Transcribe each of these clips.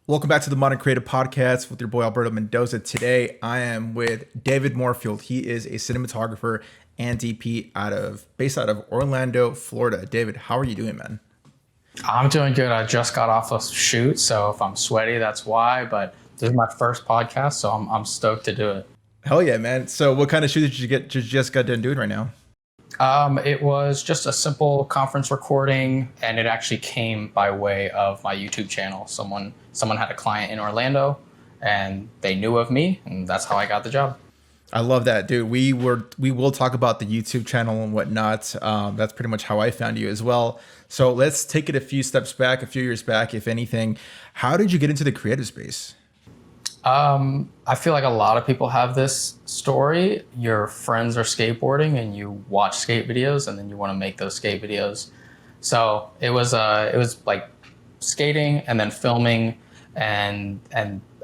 Welcome back to the Modern Creative Podcast with your boy Alberto Mendoza. Today I am with David Morefield. He is a cinematographer and DP based out of Orlando, Florida. David, how are you doing, man? I'm doing good. I just got off a shoot, so if I'm sweaty, that's why. But this is my first podcast, so I'm stoked to do it. Hell yeah, man. So what kind of shoot did you just got done doing right now? It was just a simple conference recording, and it actually came by way of my YouTube channel. Someone had a client in Orlando, and they knew of me, and that's how I got the job. I love that, dude. We will talk about the YouTube channel and whatnot. That's pretty much how I found you as well. So let's take it a few steps back, a few years back, if anything. How did you get into the creative space? I feel like a lot of people have this story. Your friends are skateboarding and you watch skate videos and then you want to make those skate videos. So it was like skating and then filming and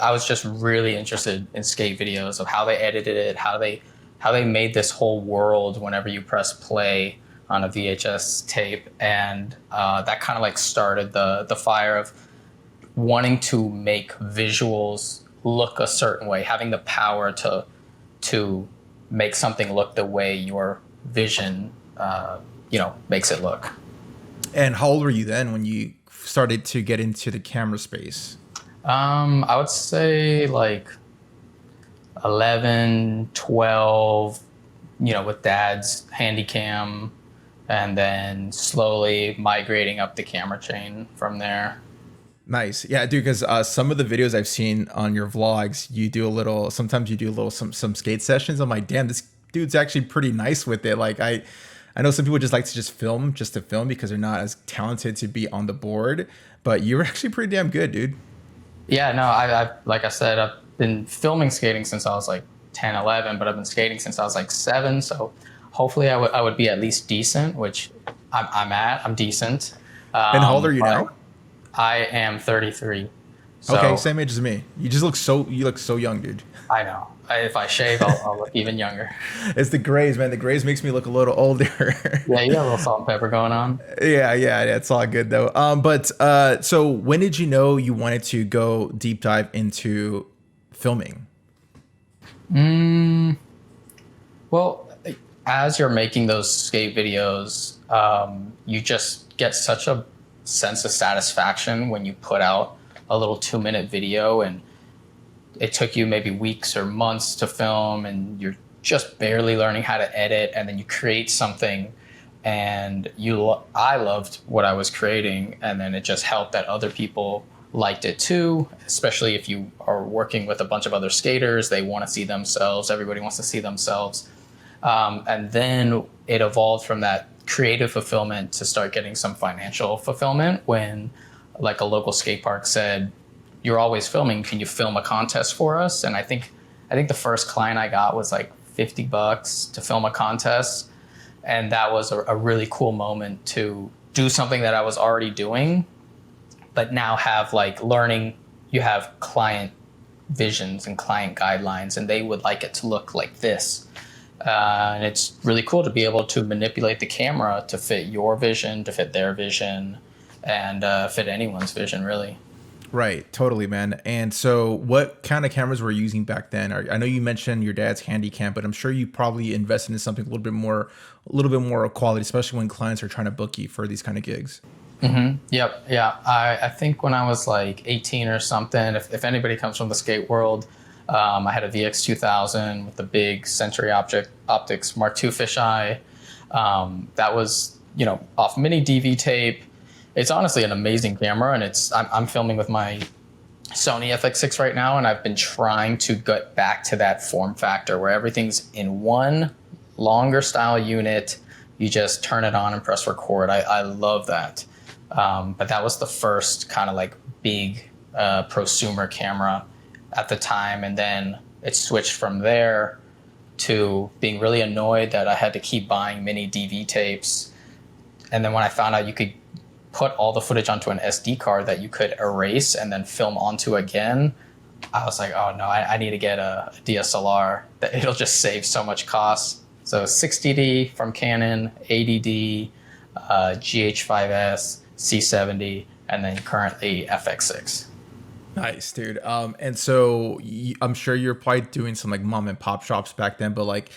I was just really interested in skate videos of how they edited it, how they made this whole world whenever you press play on a VHS tape. And that kind of like started the fire of wanting to make visuals look a certain way, having the power to make something look the way your vision makes it look. And how old were you then when you started to get into the camera space? I would say like 11, 12, with dad's handy cam, and then slowly migrating up the camera chain from there. Nice. Yeah, dude, because some of the videos I've seen on your vlogs, sometimes you do a little, some skate sessions. I'm like, damn, this dude's actually pretty nice with it. Like I know some people just like to film just to film because they're not as talented to be on the board, but you're actually pretty damn good, dude. Yeah, no, I like I said, I've been filming skating since I was like 10, 11, but I've been skating since I was like 7. So hopefully I would be at least decent, which I'm decent. And how old are you But now? I am 33. Okay, So same age as me. You look so young, dude. I know. If I shave, I'll look even younger. It's the grays, man. The grays makes me look a little older. Yeah, you got a little salt and pepper going on. Yeah, it's all good though. So when did you know you wanted to go deep dive into filming? Well, as you're making those skate videos, you just get such a sense of satisfaction when you put out a little 2-minute video and it took you maybe weeks or months to film and you're just barely learning how to edit, and then you create something and I loved what I was creating, and then it just helped that other people liked it too, especially if you are working with a bunch of other skaters. They want to see themselves. Everybody wants to see themselves. And then it evolved from that creative fulfillment to start getting some financial fulfillment when like a local skate park said, "You're always filming. Can you film a contest for us?" And I think the first client I got was like $50 to film a contest. And that was a really cool moment to do something that I was already doing, but now have like learning, you have client visions and client guidelines, and they would like it to look like this. And it's really cool to be able to manipulate the camera to fit your vision, to fit their vision, and fit anyone's vision, really. Right, totally, man. And so, what kind of cameras were you using back then? I know you mentioned your dad's handy cam, but I'm sure you probably invested in something a little bit more quality, especially when clients are trying to book you for these kind of gigs. Yep. Yeah. I think when I was like 18 or something, if anybody comes from the skate world, I had a VX2000 with the big Century Optics Mark II fisheye. That was, off mini DV tape. It's honestly an amazing camera, and I'm filming with my Sony FX6 right now, and I've been trying to get back to that form factor where everything's in one longer style unit. You just turn it on and press record. I love that. But that was the first kind of like big prosumer camera at the time. And then it switched from there to being really annoyed that I had to keep buying mini DV tapes. And then when I found out you could put all the footage onto an SD card that you could erase and then film onto again, I was like, oh no, I need to get a DSLR. It'll just save so much cost. So 60D from Canon, 80D, GH5S, C70, and then currently FX6. Nice, dude. And so I'm sure you're probably doing some like mom and pop shops back then, but like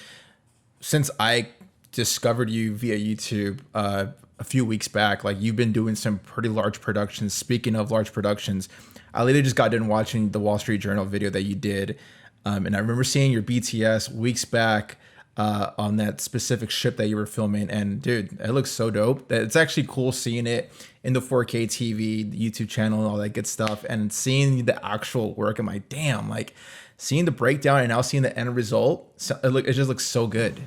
since I discovered you via YouTube a few weeks back, like you've been doing some pretty large productions. Speaking of large productions, I literally just got done watching the Wall Street Journal video that you did, and I remember seeing your BTS weeks back on that specific ship that you were filming. And dude, it looks so dope. It's actually cool seeing it in the 4K TV, the YouTube channel, and all that good stuff, and seeing the actual work. I'm like, damn, like seeing the breakdown and now seeing the end result. So it just looks so good.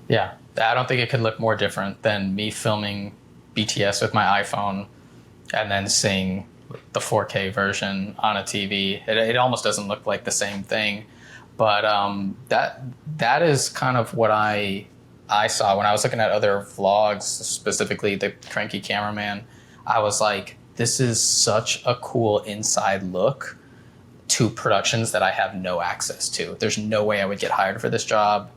Yeah, I don't think it could look more different than me filming BTS with my iPhone and then seeing the 4K version on a TV. It almost doesn't look like the same thing, but that is kind of what I saw when I was looking at other vlogs, specifically the Cranky Cameraman. I was like, this is such a cool inside look to productions that I have no access to. There's no way I would get hired for this job.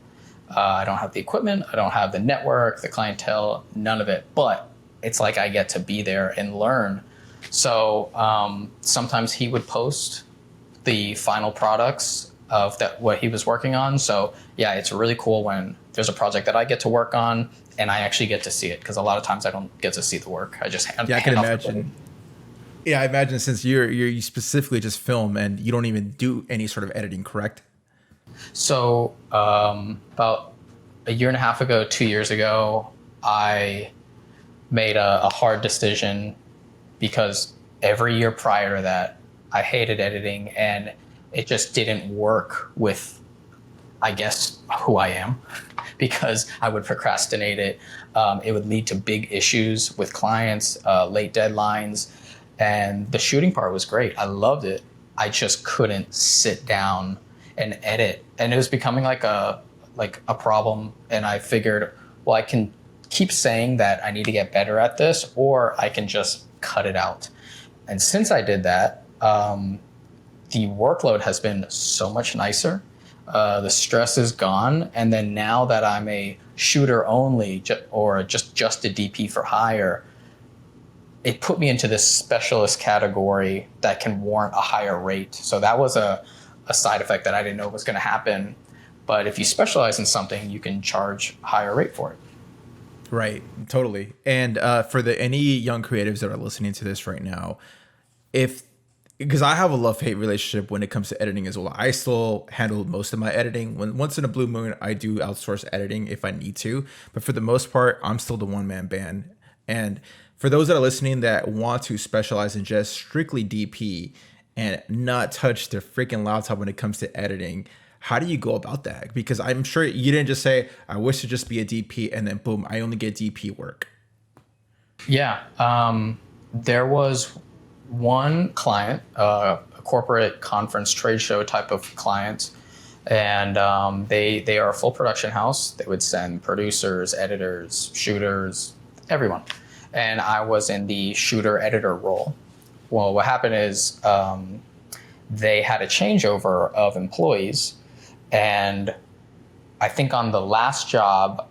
I don't have the equipment. I don't have the network, the clientele, none of it. But it's like I get to be there and learn. So sometimes he would post the final products of what he was working on. So yeah, it's really cool when there's a project that I get to work on and I actually get to see it, because a lot of times I don't get to see the work. I just hand I can off imagine. Yeah, I imagine since you specifically just film and you don't even do any sort of editing, correct? So about a year and a half ago, 2 years ago, I made a hard decision, because every year prior to that, I hated editing and it just didn't work with, I guess, who I am, because I would procrastinate it. It would lead to big issues with clients, late deadlines, and the shooting part was great. I loved it. I just couldn't sit down and edit, and it was becoming like a problem. And I figured, well, I can keep saying that I need to get better at this, or I can just cut it out. And since I did that, the workload has been so much nicer. The stress is gone. And then now that I'm a shooter only, or just a DP for hire, it put me into this specialist category that can warrant a higher rate. So that was a side effect that I didn't know was going to happen. But if you specialize in something, you can charge a higher rate for it. Right, totally. And for any young creatives that are listening to this right now, because I have a love-hate relationship when it comes to editing as well. I still handle most of my editing. Once in a blue moon, I do outsource editing if I need to. But for the most part, I'm still the one-man band. And for those that are listening that want to specialize in just strictly DP and not touch their freaking laptop when it comes to editing, how do you go about that? Because I'm sure you didn't just say, I wish to just be a DP and then boom, I only get DP work. Yeah. There was one client, a corporate conference trade show type of client, and they are a full production house. They would send producers, editors, shooters, everyone. And I was in the shooter editor role. Well, what happened is they had a changeover of employees, and I think on the last job,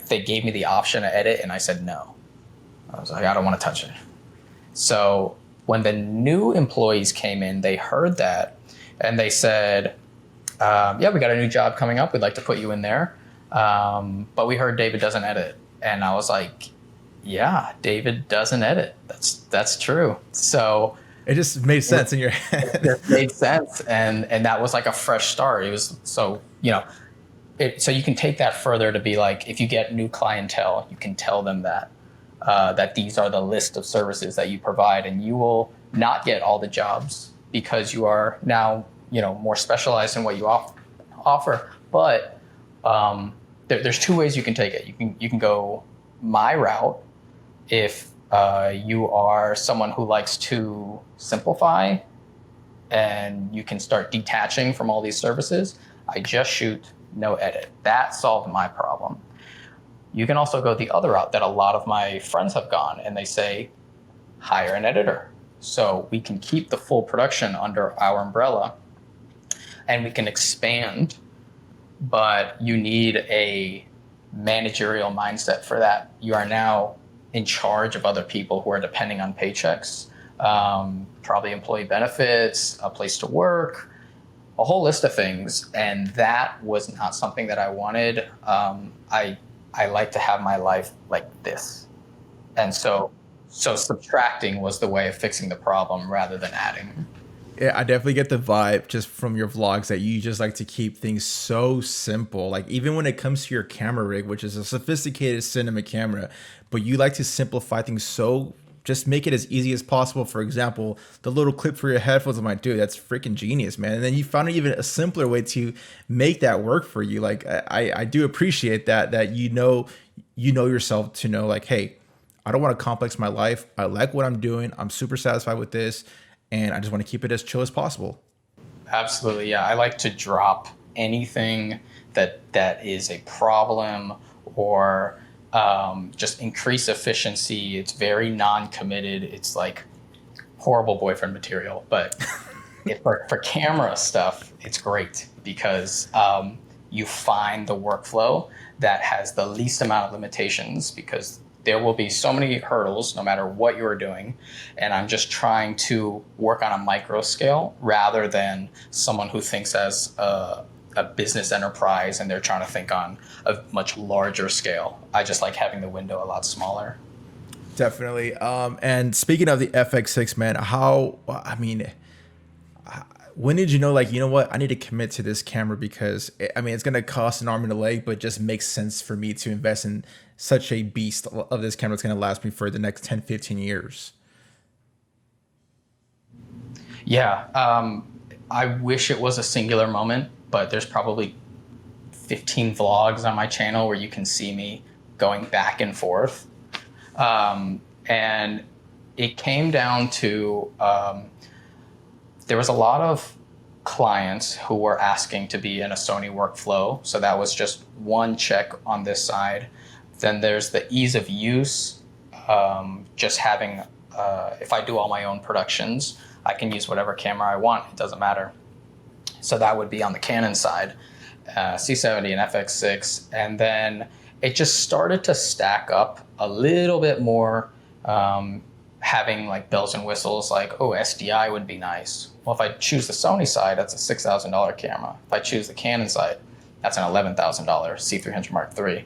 they gave me the option to edit, and I said no. I was like, I don't want to touch it. So when the new employees came in, they heard that, and they said, yeah, we got a new job coming up. We'd like to put you in there. But we heard David doesn't edit. And I was like, yeah, David doesn't edit. That's true. So it just made sense in your head. It made sense. And that was like a fresh start. It was so, so you can take that further to be like, if you get new clientele, you can tell them that these are the list of services that you provide, and you will not get all the jobs because you are now, more specialized in what you offer. But there's two ways you can take it. You can go my route if you are someone who likes to simplify, and you can start detaching from all these services. I just shoot, no edit. That solved my problem. You can also go the other route that a lot of my friends have gone, and they say, hire an editor. So we can keep the full production under our umbrella, and we can expand, but you need a managerial mindset for that. You are now in charge of other people who are depending on paychecks. probably employee benefits, a place to work, a whole list of things. And that was not something that I wanted. I like to have my life like this. And so subtracting was the way of fixing the problem rather than adding. Yeah, I definitely get the vibe just from your vlogs that you just like to keep things so simple. Like even when it comes to your camera rig, which is a sophisticated cinema camera, but you like to simplify things so just make it as easy as possible. For example, the little clip for your headphones. I'm like, dude, that's freaking genius, man. And then you found even a simpler way to make that work for you. Like I do appreciate that you know yourself to know like, hey, I don't want to complex my life. I like what I'm doing. I'm super satisfied with this, and I just want to keep it as chill as possible. Absolutely, yeah. I like to drop anything that is a problem or just increase efficiency. It's very non-committed. It's like horrible boyfriend material, but for camera stuff, it's great because you find the workflow that has the least amount of limitations because there will be so many hurdles no matter what you're doing. And I'm just trying to work on a micro scale rather than someone who thinks as a business enterprise and they're trying to think on a much larger scale. I just like having the window a lot smaller. Definitely. And speaking of the FX6, man, when did you know, like, you know what, I need to commit to this camera because it's going to cost an arm and a leg, but it just makes sense for me to invest in such a beast of this camera that's going to last me for the next 10, 15 years. Yeah. I wish it was a singular moment, but there's probably 15 vlogs on my channel where you can see me going back and forth. And it came down to there was a lot of clients who were asking to be in a Sony workflow. So that was just one check on this side. Then there's the ease of use, just having, if I do all my own productions, I can use whatever camera I want. It doesn't matter. So that would be on the Canon side, C70 and FX6. And then it just started to stack up a little bit more, having like bells and whistles like, oh, SDI would be nice. Well, if I choose the Sony side, that's a $6,000 camera. If I choose the Canon side, that's an $11,000 C300 Mark III.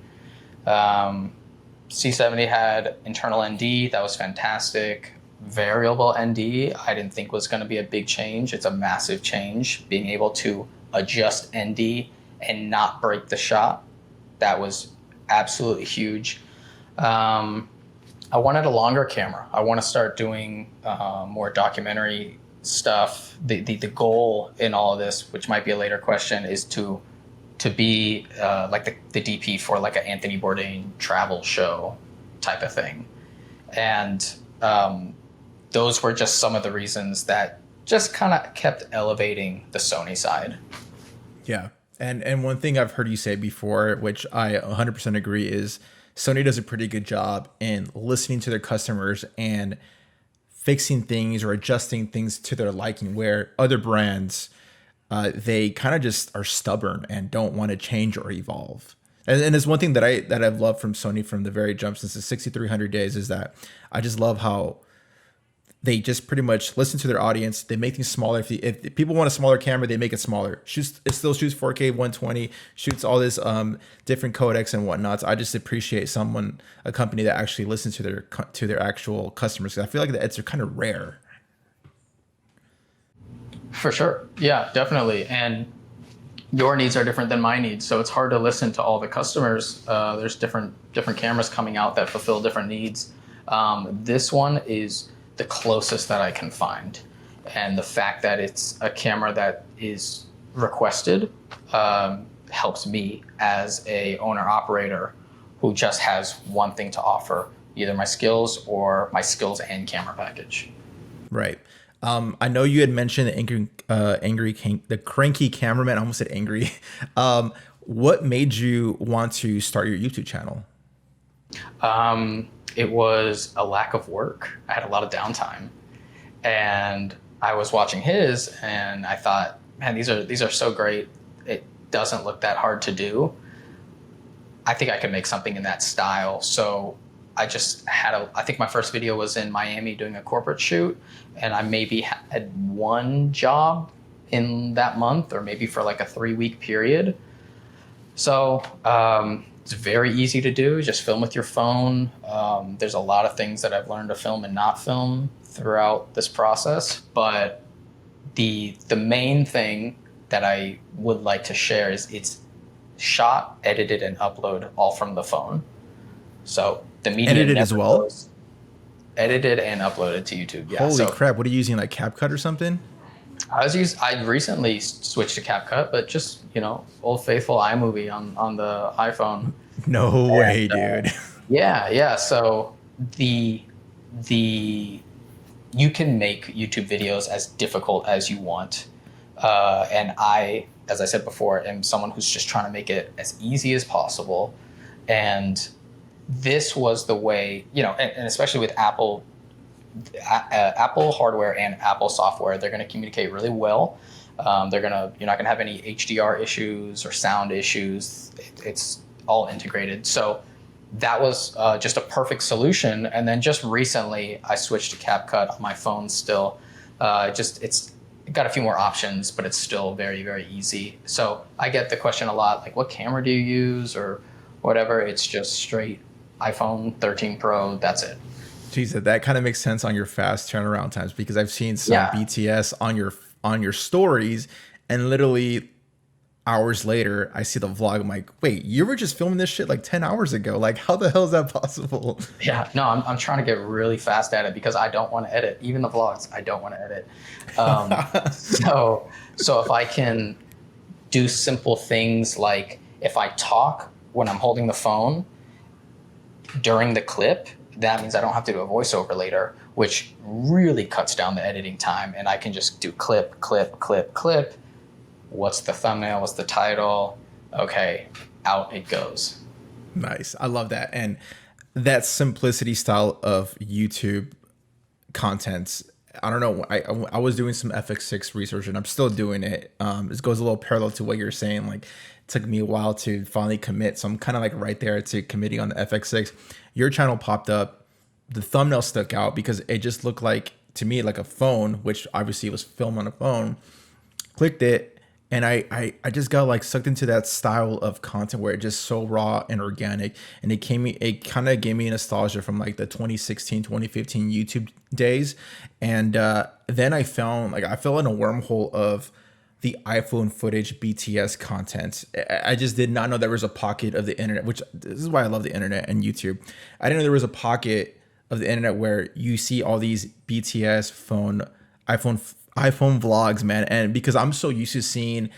C70 had internal ND. That was fantastic. Variable ND, I didn't think was going to be a big change. It's a massive change. Being able to adjust ND and not break the shot, that was absolutely huge. I wanted a longer camera. I want to start doing more documentary stuff. The goal in all of this, which might be a later question, is to be like the DP for like an Anthony Bourdain travel show type of thing. And those were just some of the reasons that just kind of kept elevating the Sony side. Yeah. And one thing I've heard you say before, which I 100% agree, is Sony does a pretty good job in listening to their customers and fixing things or adjusting things to their liking, where other brands, they kind of just are stubborn and don't want to change or evolve. And it's one thing that I've loved from Sony from the very jump since the 6,300 days is that I just love how they just pretty much listen to their audience. They make things smaller. If people want a smaller camera, they make it smaller. It still shoots 4K 120, shoots all this different codecs and whatnot. So I just appreciate a company that actually listens to their actual customers. I feel like that it's kind of rare. For sure. Yeah, definitely. And your needs are different than my needs. So it's hard to listen to all the customers. There's different cameras coming out that fulfill different needs. This one is the closest that I can find. And the fact that it's a camera that is requested helps me as a owner operator who just has one thing to offer, either my skills or my skills and camera package. Right. I know you had mentioned the cranky cameraman. I almost said angry. What made you want to start your YouTube channel? It was a lack of work. I had a lot of downtime, and I was watching his, and I thought, man, these are so great. It doesn't look that hard to do. I think I could make something in that style. So I just had I think my first video was in Miami doing a corporate shoot, and I maybe had one job in that month, or maybe for like a 3-week period. So it's very easy to do. Just film with your phone. There's a lot of things that I've learned to film and not film throughout this process. But the main thing that I would like to share is it's shot, edited, and upload all from the phone. So the media edited as well? Edited and uploaded to YouTube. Yeah. Holy crap. What are you using, like CapCut or something? I recently switched to CapCut, but just, old faithful iMovie on the iPhone. No way, dude. Yeah. So you can make YouTube videos as difficult as you want. And I, as I said before, am someone who's just trying to make it as easy as possible. And this was the way, and especially with Apple hardware and Apple software, they're going to communicate really well. You're not going to have any HDR issues or sound issues. It's all integrated. So that was just a perfect solution. And then just recently, I switched to CapCut on my phone still. It's got a few more options, but it's still very, very easy. So I get the question a lot, like, what camera do you use or whatever? It's just straight iPhone 13 Pro. That's it. Jesus, that kind of makes sense on your fast turnaround times, because I've seen some BTS on your stories, and literally hours later I see the vlog. I'm like, wait, you were just filming this shit like 10 hours ago. Like, how the hell is that possible? Yeah, no, I'm trying to get really fast at it because I don't want to edit. Even the vlogs, I don't want to edit. So if I can do simple things like if I talk when I'm holding the phone during the clip, that means I don't have to do a voiceover later, which really cuts down the editing time. And I can just do clip. What's the thumbnail? What's the title? Okay, out it goes. Nice. I love that. And that simplicity style of YouTube content, I don't know. I was doing some FX6 research, and I'm still doing it. This goes a little parallel to what you're saying. Like, it took me a while to finally commit. So I'm kind of like right there to committing on the FX6. Your channel popped up. The thumbnail stuck out because it just looked like, to me, like a phone, which obviously was filmed on a phone. Clicked it, and I just got like sucked into that style of content where it's just so raw and organic. And it kind of gave me nostalgia from like the 2016, 2015 YouTube days. And then I fell in a wormhole of the iPhone footage BTS content. I just did not know there was a pocket of the internet, which this is why I love the internet and YouTube. I didn't know there was a pocket of the internet where you see all these BTS iPhone vlogs, man. And because I'm so used to seeing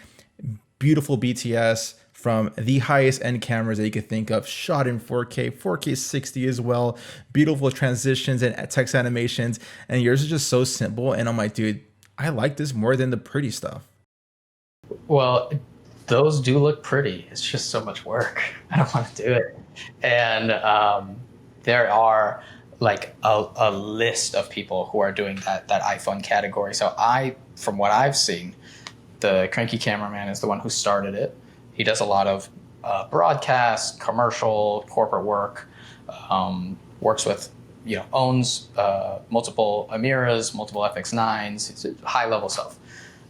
beautiful BTS from the highest end cameras that you could think of, shot in 4K 60 as well, beautiful transitions and text animations, and yours is just so simple. And I'm like, dude, I like this more than the pretty stuff. Well, those do look pretty. It's just so much work. I don't want to do it. And there are like a list of people who are doing that iPhone category. So from what I've seen, the Cranky Cameraman is the one who started it. He does a lot of broadcast, commercial, corporate work, works with, owns multiple Amiras, multiple FX9s. It's high level stuff.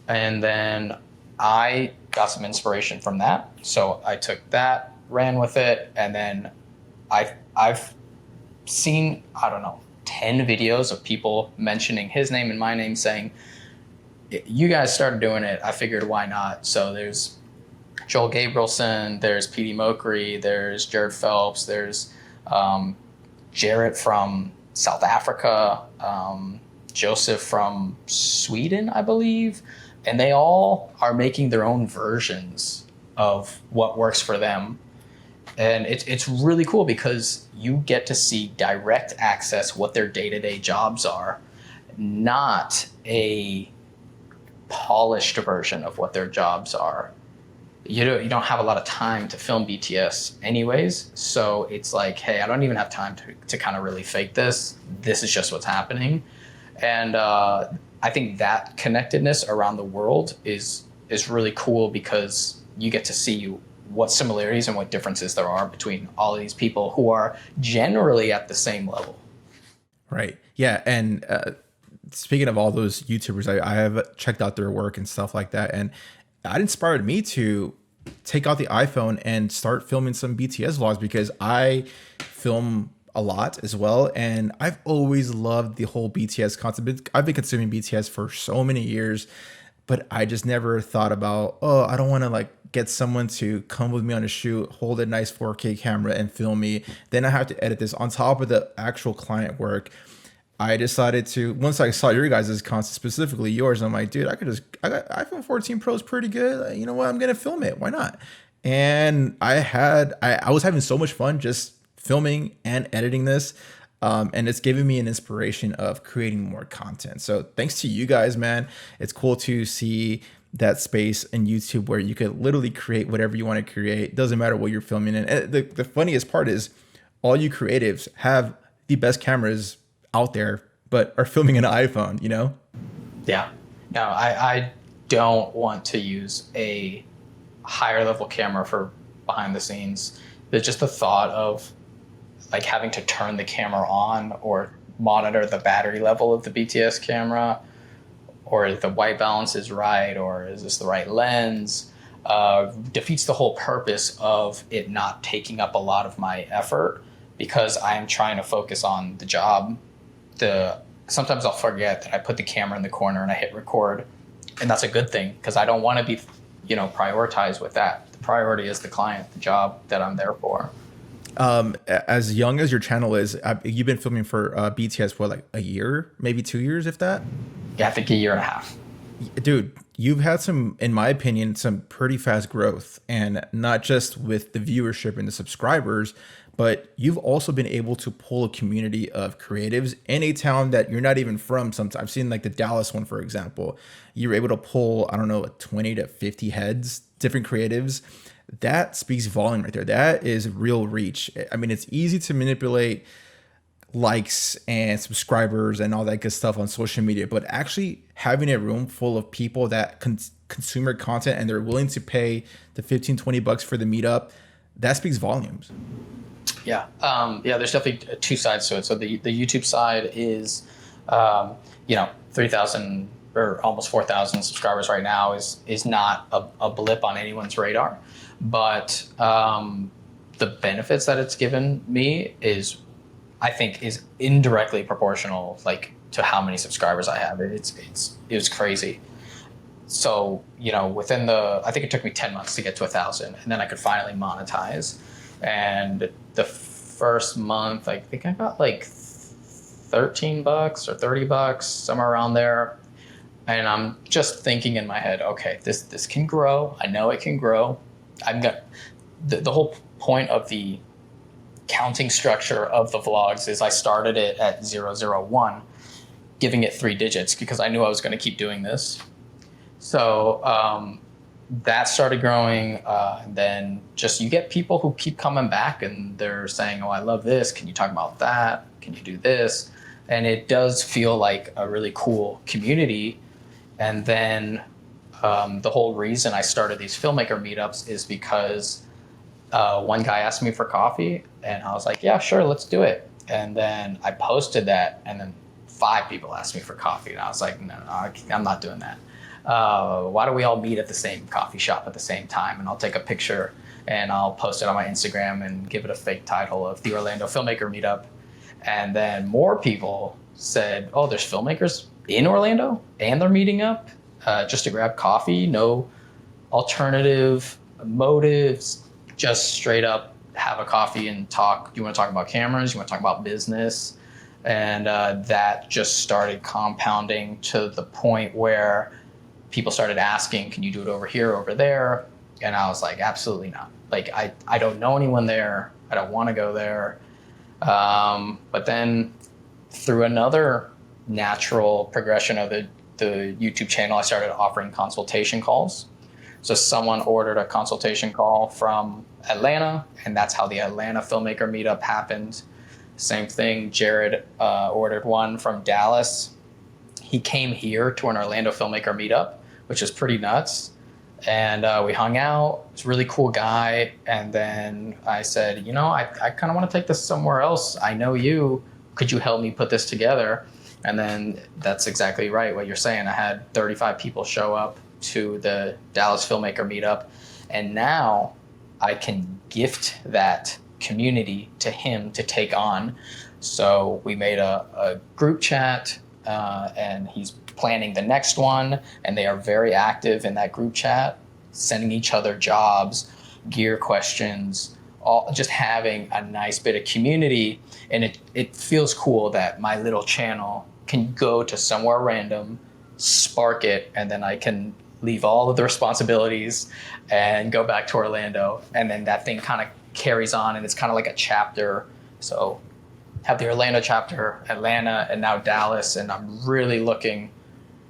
And then I got some inspiration from that. So I took that, ran with it, and then I've seen, 10 videos of people mentioning his name and my name, saying, you guys started doing it. I figured, why not? So there's Joel Gabrielson, there's PD Mokri, there's Jared Phelps, there's Jarrett from South Africa, Joseph from Sweden, I believe. And they all are making their own versions of what works for them. And it's really cool because you get to see direct access what their day-to-day jobs are, not a polished version of what their jobs are. You don't have a lot of time to film BTS anyways. So it's like, hey, I don't even have time to kind of really fake this. This is just what's happening. And I think that connectedness around the world is really cool because you get to see what similarities and what differences there are between all of these people who are generally at the same level. Right. Yeah. And speaking of all those YouTubers, I have checked out their work and stuff like that. And it inspired me to take out the iPhone and start filming some BTS vlogs, because I film a lot as well. And I've always loved the whole BTS concept. I've been consuming BTS for so many years, but I just never thought about, oh, I don't want to like get someone to come with me on a shoot, hold a nice 4K camera and film me. Then I have to edit this on top of the actual client work. I decided to, once I saw your guys' content, specifically yours, I'm like, dude, I got iPhone 14 Pro is pretty good. You know what? I'm going to film it. Why not? And I was having so much fun just filming and editing this. And it's giving me an inspiration of creating more content. So thanks to you guys, man. It's cool to see that space in YouTube where you could literally create whatever you want to create. Doesn't matter what you're filming. And the funniest part is all you creatives have the best cameras out there, but are filming an iPhone, you know? Yeah. No, I don't want to use a higher level camera for behind the scenes. There's just the thought of like having to turn the camera on or monitor the battery level of the BTS camera, or if the white balance is right, or is this the right lens, defeats the whole purpose of it not taking up a lot of my effort, because I am trying to focus on the job. Sometimes I'll forget that I put the camera in the corner and I hit record, and that's a good thing because I don't want to be, prioritized with that. The priority is the client, the job that I'm there for. As young as your channel is, you've been filming for BTS for like a year, maybe 2 years, if that? Yeah, I think a year and a half. Dude, you've had some, in my opinion, some pretty fast growth, and not just with the viewership and the subscribers, but you've also been able to pull a community of creatives in a town that you're not even from. Sometimes I've seen like the Dallas one, for example. You're able to pull, I don't know, 20 to 50 heads, different creatives. That speaks volume right there. That is real reach. I mean, it's easy to manipulate likes and subscribers and all that good stuff on social media, but actually having a room full of people that consume your content and they're willing to pay the 15-20 bucks for the meetup, that speaks volumes. Yeah. There's definitely two sides to it. So the YouTube side is, 3,000 or almost 4,000 subscribers right now is not a blip on anyone's radar. But the benefits that it's given me I think is indirectly proportional, like, to how many subscribers I have. It was crazy. So, I think it took me 10 months to get to 1,000, and then I could finally monetize. And the first month, I think I got like 13 bucks or 30 bucks, somewhere around there. And I'm just thinking in my head, okay, this can grow. I know it can grow. I've got the whole point of the counting structure of the vlogs is I started it at 001, giving it 3 digits because I knew I was going to keep doing this. So that started growing. And then just you get people who keep coming back and they're saying, oh, I love this. Can you talk about that? Can you do this? And it does feel like a really cool community. And then the whole reason I started these filmmaker meetups is because one guy asked me for coffee, and I was like, yeah, sure, let's do it. And then I posted that, and then 5 people asked me for coffee, and I was like, no, I'm not doing that. Why don't we all meet at the same coffee shop at the same time, and I'll take a picture and I'll post it on my Instagram and give it a fake title of the Orlando Filmmaker Meetup. And then more people said, oh, there's filmmakers in Orlando and they're meeting up just to grab coffee, no alternative motives, just straight up have a coffee and talk. You want to talk about cameras? You want to talk about business? And that just started compounding to the point where people started asking, can you do it over here, over there? And I was like, absolutely not. Like, I don't know anyone there. I don't want to go there. But then through another natural progression of the YouTube channel, I started offering consultation calls. So someone ordered a consultation call from Atlanta, and that's how the Atlanta Filmmaker Meetup happened. Same thing, Jared ordered one from Dallas. He came here to an Orlando Filmmaker Meetup, which is pretty nuts. and we hung out. He's a really cool guy. And then I said, I kind of want to take this somewhere else. I know you. Could you help me put this together? And then that's exactly right, what you're saying. I had 35 people show up to the Dallas Filmmaker Meetup. And now I can gift that community to him to take on. So we made a group chat, and he's planning the next one. And they are very active in that group chat, sending each other jobs, gear questions, all just having a nice bit of community. And it feels cool that my little channel can go to somewhere random, spark it, and then I can leave all of the responsibilities and go back to Orlando. And then that thing kind of carries on, and it's kind of like a chapter. So have the Orlando chapter, Atlanta, and now Dallas. And I'm really looking,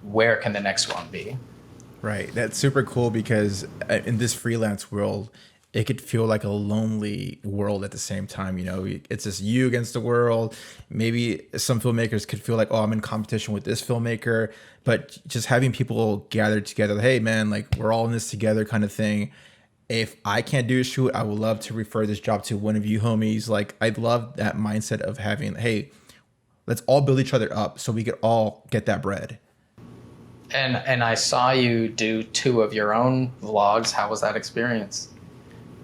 where can the next one be? Right. That's super cool, because in this freelance world, it could feel like a lonely world at the same time. It's just you against the world. Maybe some filmmakers could feel like, oh, I'm in competition with this filmmaker, but just having people gathered together, hey man, like we're all in this together kind of thing. If I can't do a shoot, I would love to refer this job to one of you homies. Like, I'd love that mindset of having, hey, let's all build each other up so we could all get that bread. And I saw you do 2 of your own vlogs. How was that experience?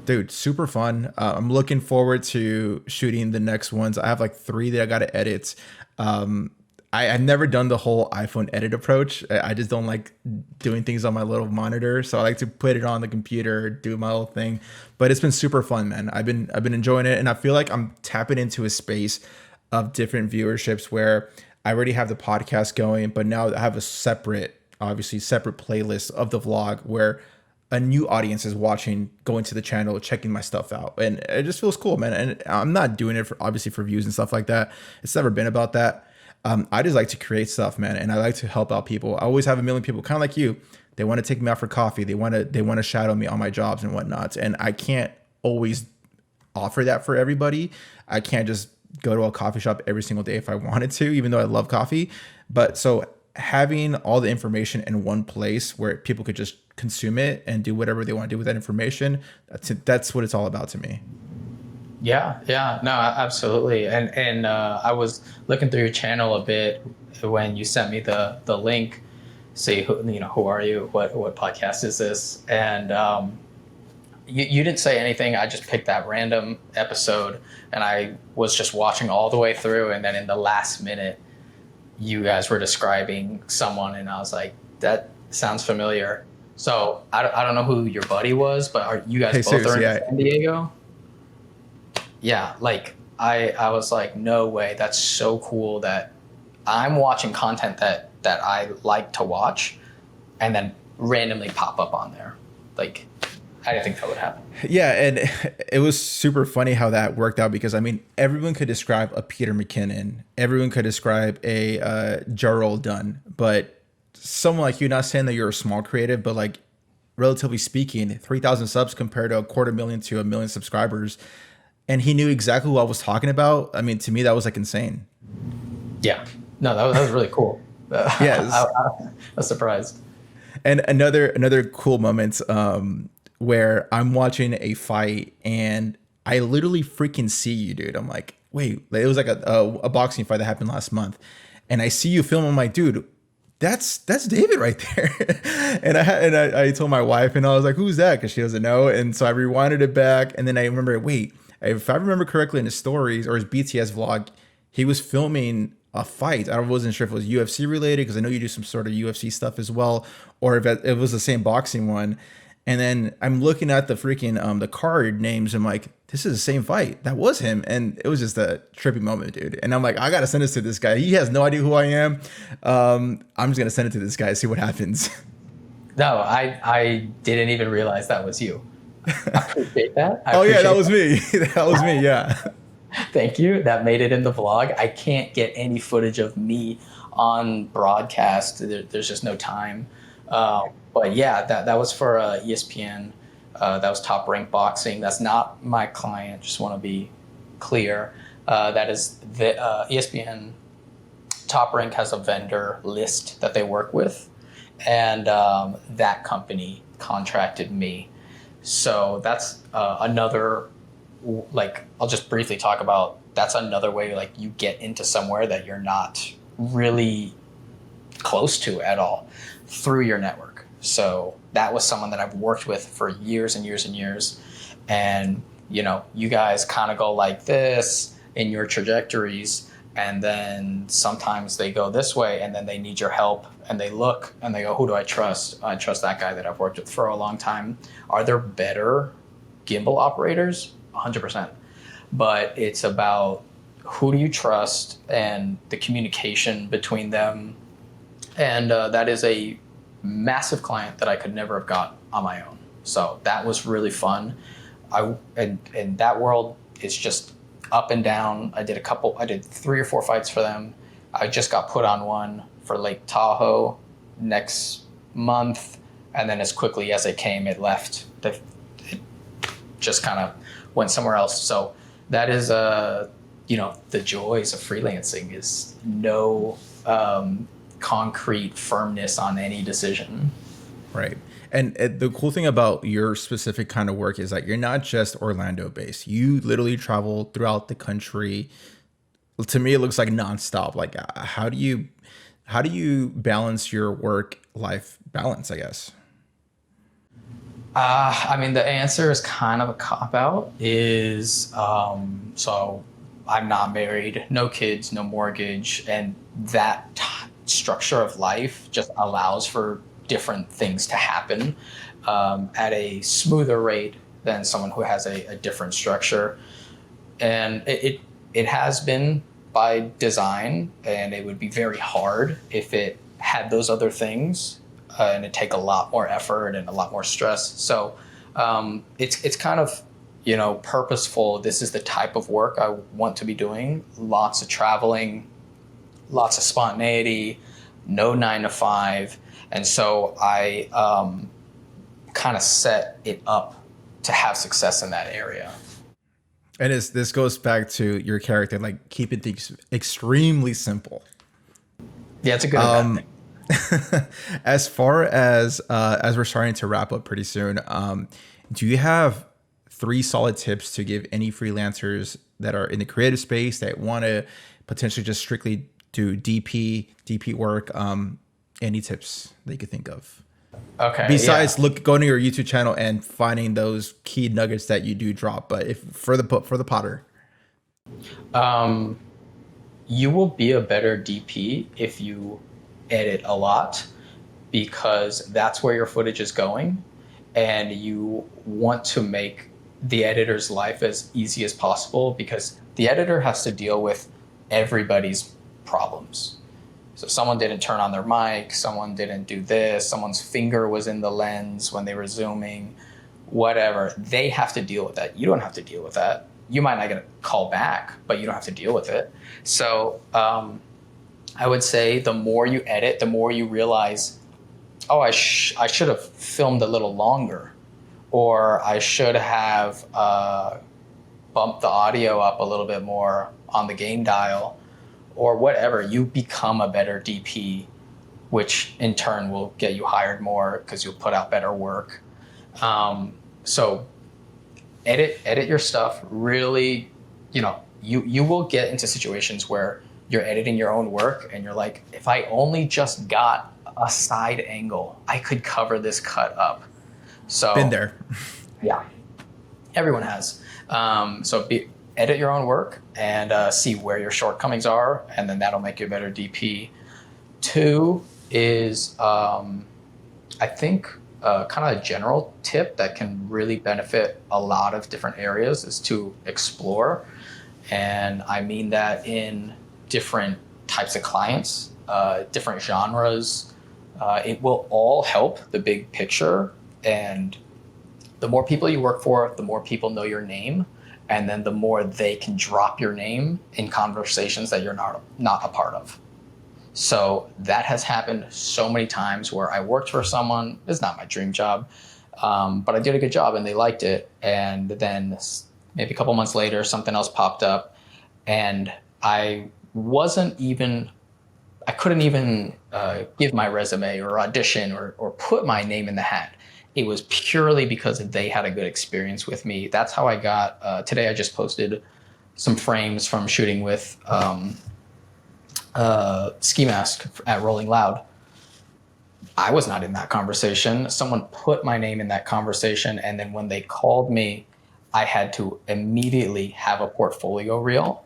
Dude, super fun. I'm looking forward to shooting the next ones. I have like 3 that I got to edit. I've never done the whole iPhone edit approach. I just don't like doing things on my little monitor. So I like to put it on the computer, do my little thing. But it's been super fun, man. I've been enjoying it. And I feel like I'm tapping into a space of different viewerships where I already have the podcast going, but now I have a separate playlist of the vlog where a new audience is watching, going to the channel, checking my stuff out. And it just feels cool, man. And I'm not doing it for views and stuff like that. It's never been about that. I just like to create stuff, man. And I like to help out people. I always have a million people kind of like you. They want to take me out for coffee. They want to shadow me on my jobs and whatnot. And I can't always offer that for everybody. I can't just go to a coffee shop every single day if I wanted to, even though I love coffee. But so having all the information in one place where people could just consume it and do whatever they want to do with that information, that's what it's all about to me. Yeah, no, absolutely. And I was looking through your channel a bit when you sent me the link. See, who are you? What podcast is this? And you didn't say anything. I just picked that random episode, and I was just watching all the way through. And then in the last minute, you guys were describing someone, and I was like, that sounds familiar. So I don't know who your buddy was, but are you guys both are in San Diego? Yeah, like I was like, no way, that's so cool that I'm watching content that I like to watch and then randomly pop up on there. Like, I didn't think that would happen. Yeah, and it was super funny how that worked out, because I mean, everyone could describe a Peter McKinnon, everyone could describe a Jarrell Dunn, but someone like you, not saying that you're a small creative, but like relatively speaking, 3,000 subs compared to 250,000 to 1 million subscribers. And he knew exactly what I was talking about. I mean, to me, that was like insane. Yeah. No, that was really cool. Yes. I was surprised. And another cool moment where I'm watching a fight and I literally freaking see you, dude. I'm like, wait, it was like a boxing fight that happened last month. And I see you film. I'm like, dude, that's David right there. And I told my wife, and I was like, who's that? Because she doesn't know. And so I rewinded it back. And then I remember, wait, if I remember correctly in his stories or his BTS vlog, he was filming a fight. I wasn't sure if it was UFC related, because I know you do some sort of UFC stuff as well, or if it was the same boxing one. And then I'm looking at the freaking the card names. I'm like, this is the same fight. That was him. And it was just a trippy moment, dude. And I'm like, I gotta send this to this guy. He has no idea who I am. I'm just gonna send it to this guy, see what happens. No, I didn't even realize that was you. I appreciate that. That was me. That was me. Yeah. Thank you. That made it in the vlog. I can't get any footage of me on broadcast. There's just no time. But yeah, that was for ESPN. That was Top Rank Boxing. That's not my client. Just want to be clear. That is the ESPN. Top Rank has a vendor list that they work with, and that company contracted me. So that's another, like, I'll just briefly talk about, that's another way, like, you get into somewhere that you're not really close to at all through your network. So that was someone that I've worked with for years and years and years. And, you know, you guys kind of go like this in your trajectories, and then sometimes they go this way, and then they need your help, and they look and they go, who do I trust? I trust that guy that I've worked with for a long time. Are there better gimbal operators? 100%. But it's about who do you trust and the communication between them. And that is a massive client that I could never have got on my own. So that was really fun. And that world is just up and down. I did 3 or 4 fights for them. I just got put on one for Lake Tahoe next month. And then as quickly as it came, it left. It just kind of went somewhere else. So that is, you know, the joys of freelancing is no concrete firmness on any decision. Right. And the cool thing about your specific kind of work is that you're not just Orlando based. You literally travel throughout the country. To me, it looks like nonstop. Like, how do you balance your work-life balance, I guess? I mean, the answer is kind of a cop-out. So I'm not married, no kids, no mortgage, and that structure of life just allows for different things to happen at a smoother rate than someone who has a different structure. And it has been by design, and it would be very hard if it had those other things, and it'd take a lot more effort and a lot more stress. So it's kind of, you know, purposeful. This is the type of work I want to be doing. Lots of traveling, lots of spontaneity, no 9 to 5. And so I kind of set it up to have success in that area. And this goes back to your character, like keeping things extremely simple. Yeah, it's a good and bad thing. As far as we're starting to wrap up pretty soon, do you have 3 solid tips to give any freelancers that are in the creative space that want to potentially just strictly do DP work? Any tips that you could think of? Okay. Besides going to your YouTube channel and finding those key nuggets that you do drop, but if for the potter, you will be a better DP if you edit a lot, because that's where your footage is going, and you want to make the editor's life as easy as possible, because the editor has to deal with everybody's problems. So someone didn't turn on their mic, someone didn't do this, someone's finger was in the lens when they were zooming, whatever. They have to deal with that. You don't have to deal with that. You might not get a call back, but you don't have to deal with it. So I would say the more you edit, the more you realize, oh, I should have filmed a little longer, or I should have bumped the audio up a little bit more on the gain dial, or whatever. You become a better DP, which in turn will get you hired more because you'll put out better work. So edit your stuff. Really, you know, you will get into situations where you're editing your own work and you're like, if I only just got a side angle, I could cover this cut up. So been there. Yeah, everyone has. Edit your own work and see where your shortcomings are, and then that'll make you a better DP. 2 is, I think, kind of a general tip that can really benefit a lot of different areas is to explore. And I mean that in different types of clients, different genres. It will all help the big picture. And the more people you work for, the more people know your name. And then the more they can drop your name in conversations that you're not a part of. So that has happened so many times where I worked for someone, it's not my dream job, but I did a good job and they liked it. And then maybe a couple months later, something else popped up, and I couldn't even give my resume or audition or put my name in the hat. It was purely because they had a good experience with me. That's how I got, today I just posted some frames from shooting with Ski Mask at Rolling Loud. I was not in that conversation. Someone put my name in that conversation. And then when they called me, I had to immediately have a portfolio reel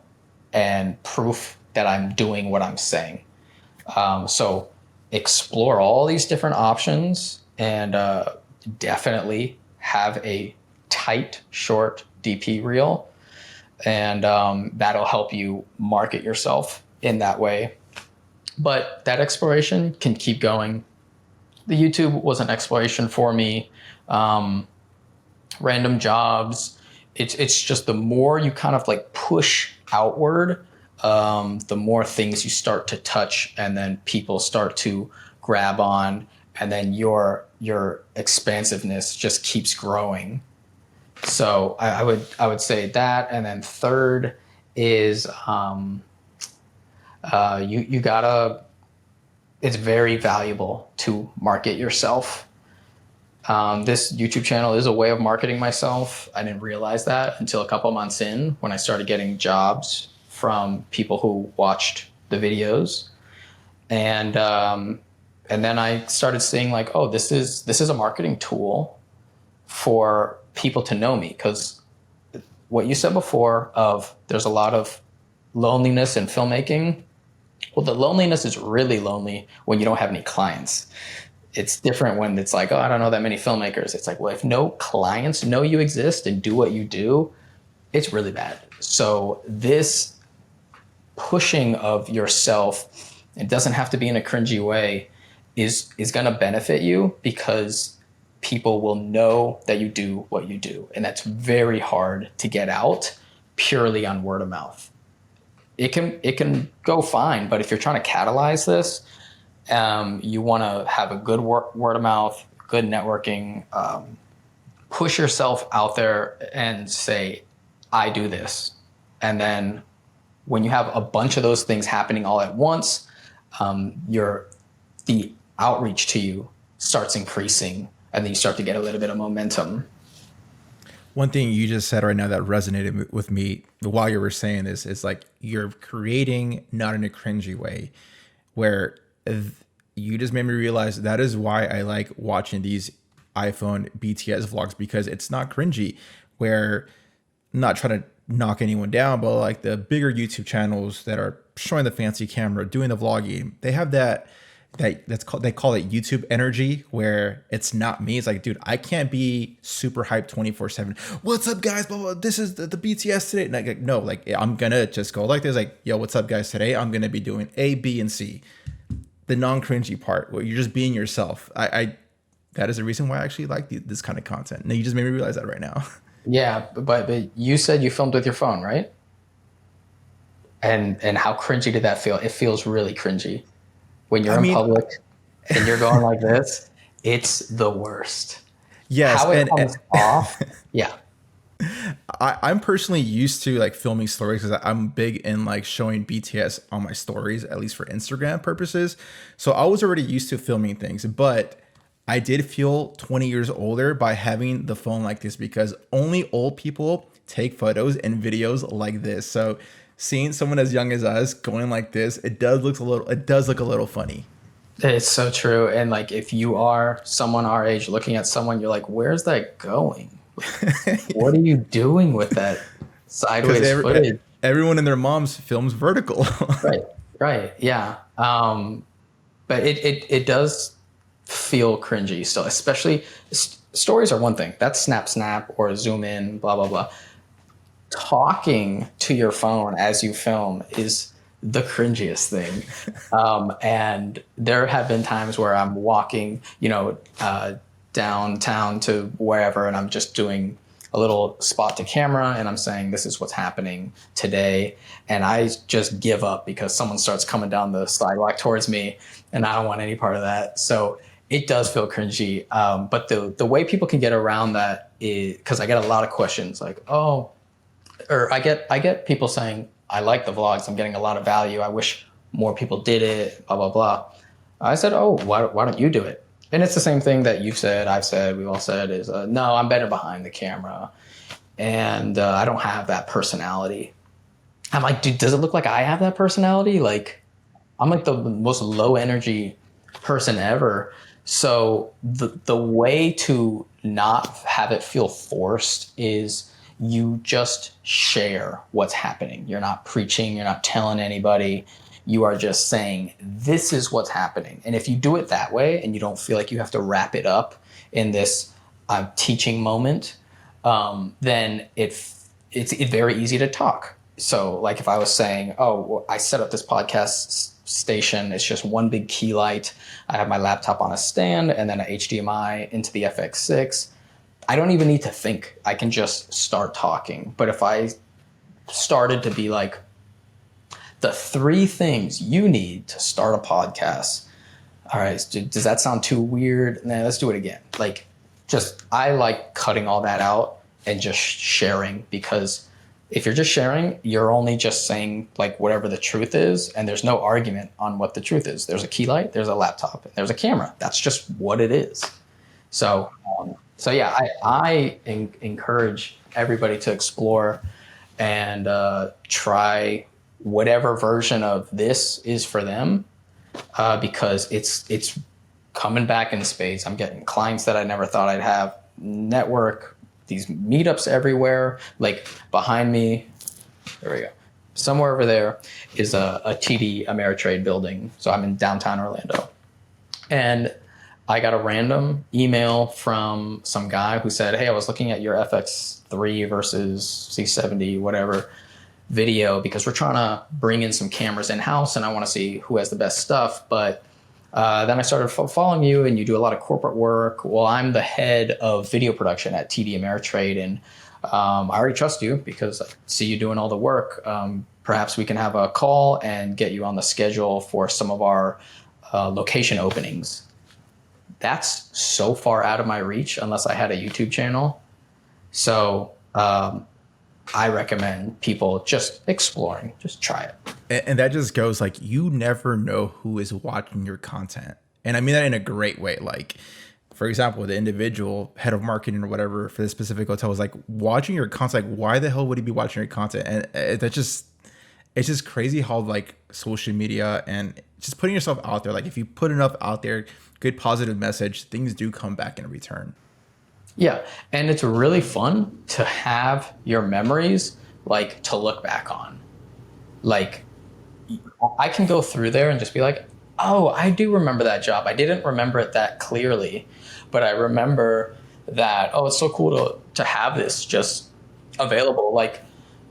and proof that I'm doing what I'm saying. So explore all these different options and definitely have a tight, short DP reel. And that'll help you market yourself in that way. But that exploration can keep going. The YouTube was an exploration for me. Random jobs. It's just the more you kind of like push outward, the more things you start to touch, and then people start to grab on, and then your expansiveness just keeps growing. So I would say that, and then third is you gotta. It's very valuable to market yourself. This YouTube channel is a way of marketing myself. I didn't realize that until a couple months in, when I started getting jobs from people who watched the videos, and then I started seeing like, oh, this is a marketing tool for people to know me, because what you said before of there's a lot of loneliness in filmmaking. Well, the loneliness is really lonely when you don't have any clients. It's different when it's like, oh, I don't know that many filmmakers. It's like, well, if no clients know you exist and do what you do, it's really bad. So this pushing of yourself, it doesn't have to be in a cringy way, is going to benefit you, because people will know that you do what you do. And that's very hard to get out purely on word of mouth. It can go fine, but if you're trying to catalyze this, you want to have a good word of mouth, good networking, push yourself out there and say, I do this. And then when you have a bunch of those things happening all at once, the outreach to you starts increasing, and then you start to get a little bit of momentum. One thing you just said right now that resonated with me while you were saying this is like, you're creating not in a cringy way, where you just made me realize that is why I like watching these iPhone BTS vlogs, because it's not cringy, where I'm not trying to knock anyone down, but like the bigger YouTube channels that are showing the fancy camera, doing the vlogging, they have they call it YouTube energy, where it's not me. It's like, dude, I can't be super hyped 24/7. What's up, guys? Blah, blah, this is the BTS today. And like, no, like I'm gonna just go like this, like, yo, what's up, guys? Today I'm gonna be doing A, B, and C. The non-cringy part, where you're just being yourself. I that is the reason why I actually like this kind of content. And you just made me realize that right now. Yeah, but you said you filmed with your phone, right? And how cringy did that feel? It feels really cringy. When you're in public and you're going like this, it's the worst. Yes, how it comes off. Yeah. I'm personally used to like filming stories, because I'm big in like showing BTS on my stories, at least for Instagram purposes. So I was already used to filming things, but I did feel 20 years older by having the phone like this, because only old people take photos and videos like this. So seeing someone as young as us going like this, it does look a little funny. It's so true. And like, if you are someone our age looking at someone, you're like, where's that going? What are you doing with that sideways footage? Everyone and their moms films vertical. Right. Yeah. But it does feel cringy still, especially stories are one thing. That's snap or zoom in, blah, blah, blah. Talking to your phone as you film is the cringiest thing. And there have been times where I'm walking, downtown to wherever, and I'm just doing a little spot to camera, and I'm saying, this is what's happening today. And I just give up because someone starts coming down the sidewalk towards me, and I don't want any part of that. So it does feel cringy. But the way people can get around that is, because I get a lot of questions like, oh, or I get people saying, I like the vlogs, I'm getting a lot of value, I wish more people did it, blah, blah, blah. I said, oh, why don't you do it? And it's the same thing that you've said, I've said, we've all said is, no, I'm better behind the camera. And I don't have that personality. I'm like, dude, does it look like I have that personality? Like, I'm like the most low energy person ever. So the way to not have it feel forced is you just share what's happening. You're not preaching, you're not telling anybody. You are just saying, this is what's happening. And if you do it that way and you don't feel like you have to wrap it up in this teaching moment, then it's very easy to talk. So like if I was saying, oh, well, I set up this podcast station, it's just one big key light. I have my laptop on a stand and then a HDMI into the FX6. I don't even need to think. I can just start talking. But if I started to be like, the 3 things you need to start a podcast. All right, does that sound too weird? Nah, let's do it again. Like, I like cutting all that out and just sharing, because if you're just sharing, you're only just saying like whatever the truth is, and there's no argument on what the truth is. There's a key light, there's a laptop, and there's a camera. That's just what it is. So yeah, I encourage everybody to explore and try whatever version of this is for them, because it's coming back in spades. I'm getting clients that I never thought I'd have, network, these meetups everywhere. Like behind me, there we go. Somewhere over there is a TD Ameritrade building. So I'm in downtown Orlando. And I got a random email from some guy who said, hey, I was looking at your FX3 versus C70, whatever, video, because we're trying to bring in some cameras in-house and I want to see who has the best stuff. But then I started following you, and you do a lot of corporate work. Well, I'm the head of video production at TD Ameritrade, and I already trust you because I see you doing all the work. Perhaps we can have a call and get you on the schedule for some of our location openings. That's so far out of my reach unless I had a YouTube channel. So I recommend people just exploring, just try it. And that just goes like, you never know who is watching your content. And I mean that in a great way. Like, for example, the individual head of marketing or whatever for this specific hotel was like watching your content. Like, why the hell would he be watching your content? And it's just crazy how like social media and just putting yourself out there, like if you put enough out there, good positive message, things do come back in return. Yeah, and it's really fun to have your memories, like, to look back on. Like, I can go through there and just be like, oh, I do remember that job. I didn't remember it that clearly, but I remember that, oh, it's so cool to have this just available. Like,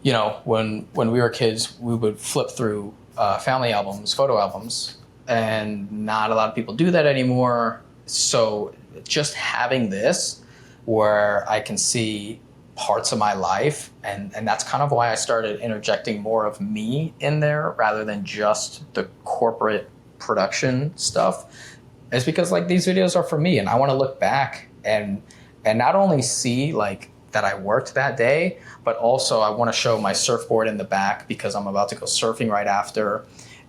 you know, when we were kids, we would flip through family albums, photo albums, and not a lot of people do that anymore. So just having this, where I can see parts of my life, and that's kind of why I started interjecting more of me in there rather than just the corporate production stuff, is because like these videos are for me, and I want to look back and not only see like that I worked that day, but also I want to show my surfboard in the back because I'm about to go surfing right after.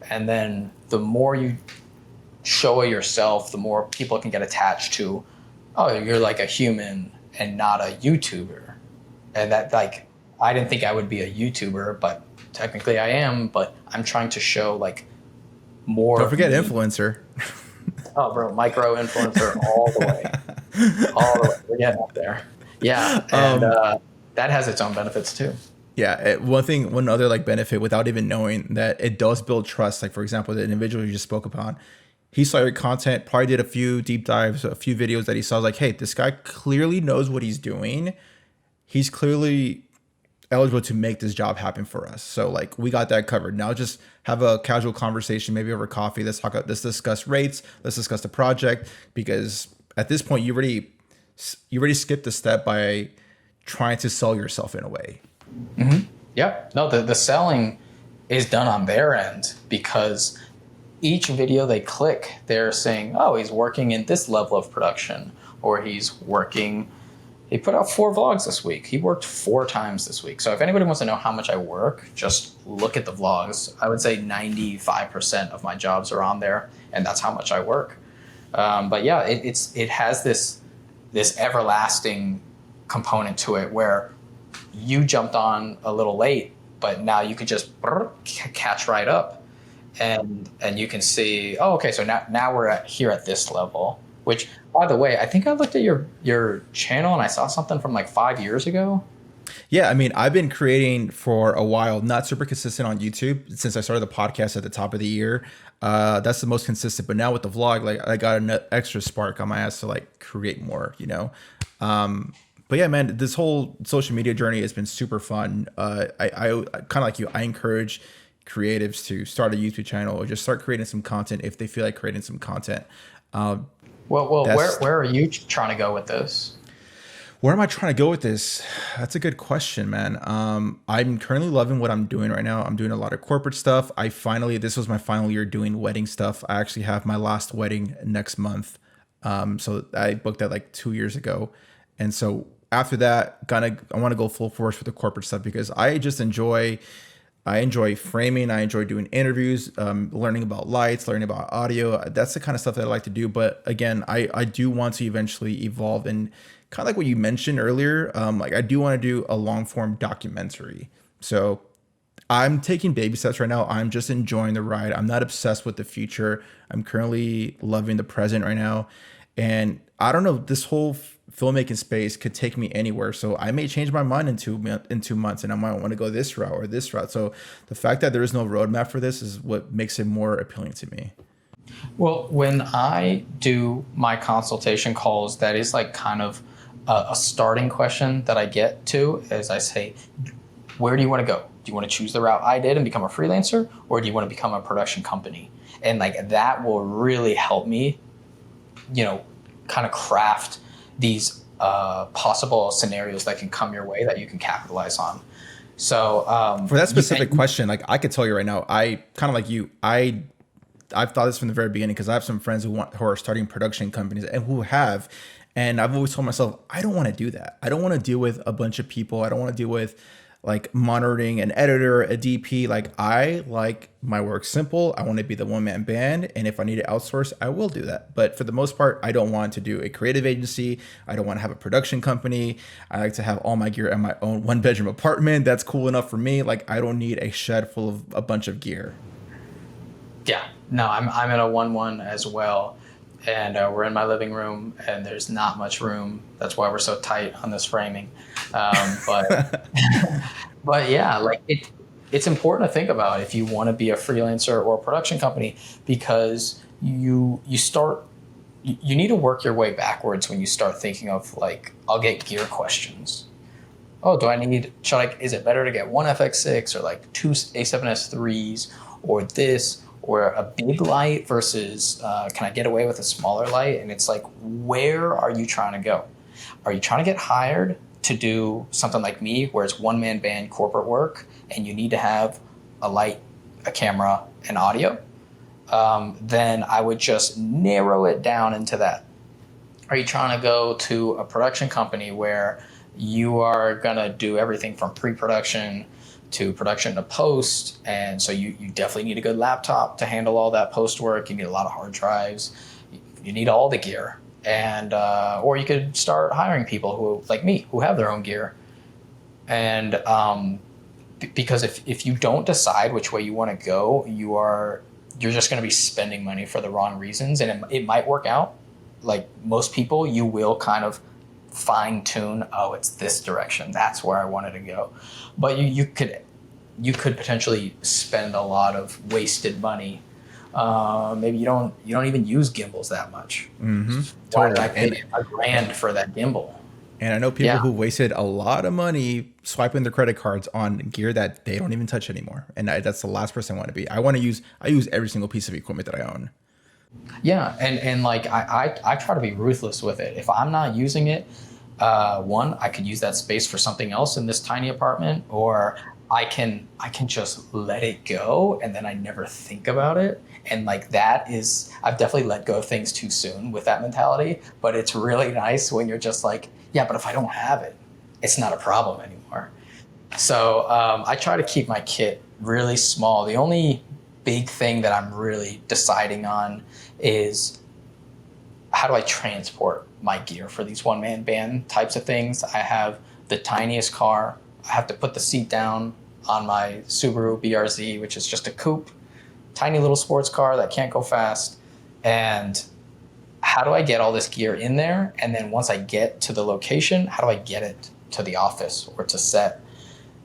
And then the more you show yourself, the more people can get attached to, oh, you're like a human and not a YouTuber. And that, like, I didn't think I would be a YouTuber, but technically I am, but I'm trying to show like more. Don't forget influencer. Oh, bro, micro influencer all the way. All the way. We're getting up there. Yeah. And that has its own benefits too. Yeah. One other like benefit, without even knowing, that it does build trust. Like, for example, the individual you just spoke upon, he saw your content, probably did a few deep dives, a few videos that he saw, like, hey, this guy clearly knows what he's doing. He's clearly eligible to make this job happen for us. So like, we got that covered. Now just have a casual conversation, maybe over coffee. Let's discuss rates. Let's discuss the project, because at this point you already skipped a step by trying to sell yourself in a way. Mm-hmm. Yep. No, the selling is done on their end, because each video they click, they're saying, oh, he's working in this level of production, or he put out 4 vlogs this week. He worked 4 times this week. So if anybody wants to know how much I work, just look at the vlogs. I would say 95% of my jobs are on there. and that's how much I work. But yeah, it has this everlasting component to it where you jumped on a little late, but now you could just catch right up, and you can see, oh, okay, so now we're here at this level. Which, by the way, I think I looked at your channel and I saw something from like 5 years ago. Yeah, I mean, I've been creating for a while, not super consistent on YouTube since I started the podcast at the top of the year. That's the most consistent. But now with the vlog, like I got an extra spark on my ass to like create more, you know. But yeah, man, this whole social media journey has been super fun. I kind of like you, I encourage creatives to start a YouTube channel or just start creating some content if they feel like creating some content. Well, where are you trying to go with this? Where am I trying to go with this? That's a good question, man. I'm currently loving what I'm doing right now. I'm doing a lot of corporate stuff. This was my final year doing wedding stuff. I actually have my last wedding next month. So I booked that like 2 years ago. And so after that, I want to go full force with the corporate stuff because I enjoy framing. I enjoy doing interviews, learning about lights, learning about audio. That's the kind of stuff that I like to do. But again, I do want to eventually evolve and kind of like what you mentioned earlier. Like I do want to do a long form documentary. So I'm taking baby steps right now. I'm just enjoying the ride. I'm not obsessed with the future. I'm currently loving the present right now. And I don't know, this whole filmmaking space could take me anywhere. So I may change my mind in 2 months and I might want to go this route or this route. So the fact that there is no roadmap for this is what makes it more appealing to me. Well, when I do my consultation calls, that is like kind of a starting question that I get to as I say, where do you want to go? Do you want to choose the route I did and become a freelancer, or do you want to become a production company? And like that will really help me, kind of craft these possible scenarios that can come your way that you can capitalize on. So for that specific question, like I could tell you right now, I kind of like you, I've thought this from the very beginning because I have some friends who are starting production companies and I've always told myself, I don't want to do that. I don't want to deal with a bunch of people. I don't want to deal with like monitoring an editor, a DP. Like I like my work simple. I want to be the one-man band. And if I need to outsource, I will do that. But for the most part, I don't want to do a creative agency. I don't want to have a production company. I like to have all my gear in my own 1-bedroom apartment. That's cool enough for me. Like I don't need a shed full of a bunch of gear. Yeah, no, I'm in a 1-1 as well. And we're in my living room and there's not much room. That's why we're so tight on this framing. But but yeah, like it's important to think about if you want to be a freelancer or a production company, because you need to work your way backwards when you start thinking of like, I'll get gear questions. Oh, is it better to get one FX6 or like 2 A7S IIIs or this? Or a big light versus can I get away with a smaller light? And it's like, where are you trying to go? Are you trying to get hired to do something like me, where it's one-man band corporate work and you need to have a light, a camera, and audio? Then I would just narrow it down into that. Are you trying to go to a production company where you are going to do everything from pre-production to production to post, and so you definitely need a good laptop to handle all that post work. You need a lot of hard drives. You need all the gear, and or you could start hiring people who, like me, who have their own gear. And because if you don't decide which way you want to go, you're just going to be spending money for the wrong reasons, and it might work out. Like most people, you will kind of fine tune, oh, it's this direction, that's where I wanted to go. But you could potentially spend a lot of wasted money. Maybe you don't even use gimbals that much. Mm-hmm. Why did I pay $1,000 for that gimbal? And I know people who wasted a lot of money swiping their credit cards on gear that they don't even touch anymore. And that's the last person I want to be. I use every single piece of equipment that I own. Yeah, and like I try to be ruthless with it. If I'm not using it, one, I could use that space for something else in this tiny apartment, or I can just let it go and then I never think about it. And like I've definitely let go of things too soon with that mentality, but it's really nice when you're just like, yeah, but if I don't have it, it's not a problem anymore. So I try to keep my kit really small. The only big thing that I'm really deciding on is how do I transport my gear for these one-man band types of things. I have the tiniest car. I have to put the seat down on my Subaru BRZ, which is just a coupe, tiny little sports car that can't go fast. And how do I get all this gear in there? And then once I get to the location, how do I get it to the office or to set?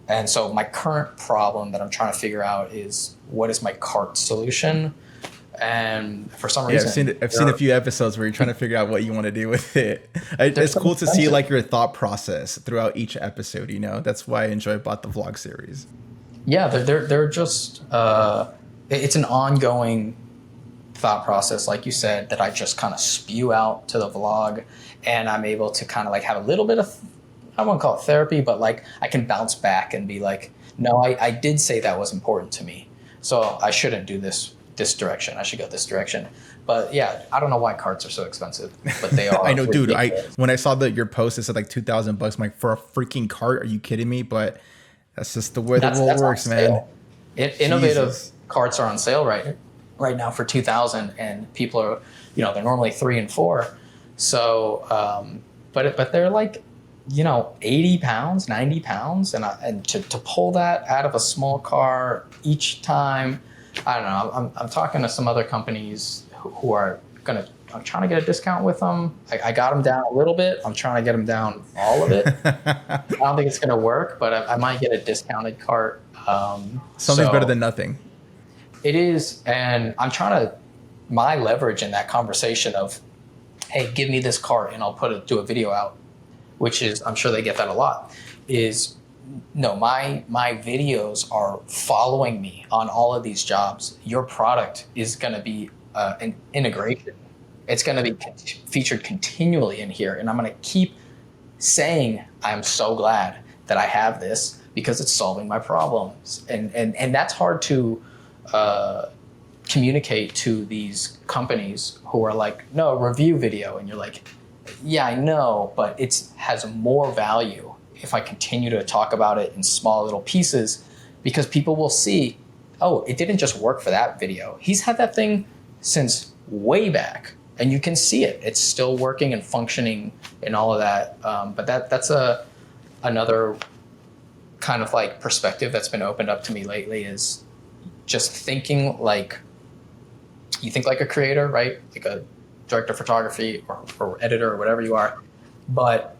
And so my current problem that I'm trying to figure out is, what is my cart solution? And for some reason, I've seen a few episodes where you're trying to figure out what you want to do with it. It's cool to see like your thought process throughout each episode. You know, that's why I enjoy about the vlog series. Yeah, they're just it's an ongoing thought process, like you said, that I just kind of spew out to the vlog, and I'm able to kind of like have a little bit of, I won't call it therapy, but like I can bounce back and be like, no, I did say that was important to me, so I shouldn't do this direction. I should go this direction. But yeah, I don't know why carts are so expensive, but they are. I know, dude. When I saw your post, it said like $2,000. I'm like, for a freaking cart? Are you kidding me? But that's just the way the world works, man. Innovative carts are on sale right now for $2,000, and people are, they're normally $3,000 and $4,000. So, but they're like, 80 pounds, 90 pounds, and to pull that out of a small car each time, I don't know. I'm talking to some other companies who are I'm trying to get a discount with them. I got them down a little bit. I'm trying to get them down all of it. I don't think it's going to work, but I might get a discounted cart. Something's better than nothing. It is. And I'm trying to, my leverage in that conversation of, hey, give me this cart and I'll do a video out, which is, I'm sure they get that a lot, is, no, my videos are following me on all of these jobs. Your product is going to be an integration. It's going to be featured continually in here. And I'm going to keep saying, I'm so glad that I have this because it's solving my problems. And that's hard to communicate to these companies who are like, no, review video. And you're like, yeah, I know, but it has more value if I continue to talk about it in small little pieces, because people will see, oh, it didn't just work for that video. He's had that thing since way back, and you can see it. It's still working and functioning and all of that. But that's another kind of like perspective that's been opened up to me lately, is just thinking like, you think like a creator, right? Like a director of photography or editor or whatever you are. But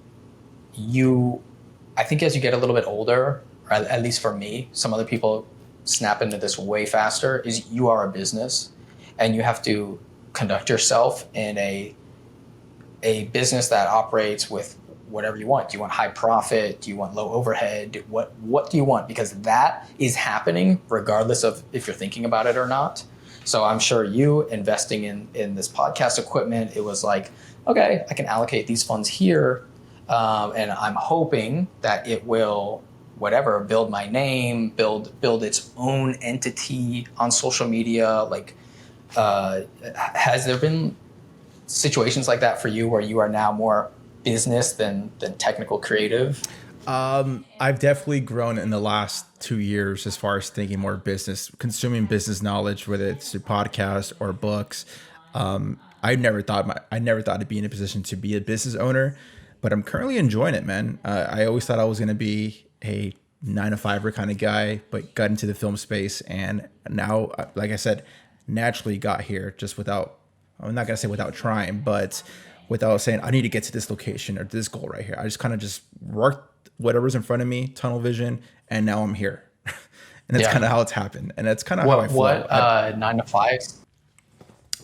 I think as you get a little bit older, or at least for me, some other people snap into this way faster, is you are a business and you have to conduct yourself in a business that operates with whatever you want. Do you want high profit? Do you want low overhead? What do you want? Because that is happening regardless of if you're thinking about it or not. So I'm sure you investing in this podcast equipment, it was like, okay, I can allocate these funds here. And I'm hoping that it will, build my name, build its own entity on social media. Like, has there been situations like that for you where you are now more business than technical creative? I've definitely grown in the last 2 years as far as thinking more business, consuming business knowledge, whether it's through podcasts or books. I never thought I'd be in a position to be a business owner, but I'm currently enjoying it, man. I always thought I was going to be a 9-to-5er kind of guy, but got into the film space, and now, like I said, naturally got here just without, I'm not going to say without trying, but without saying, I need to get to this location or this goal right here. I just kind of just worked whatever's in front of me, tunnel vision, and now I'm here. And that's kind of how it's happened. And that's kind of how I feel. What 9-to-5s?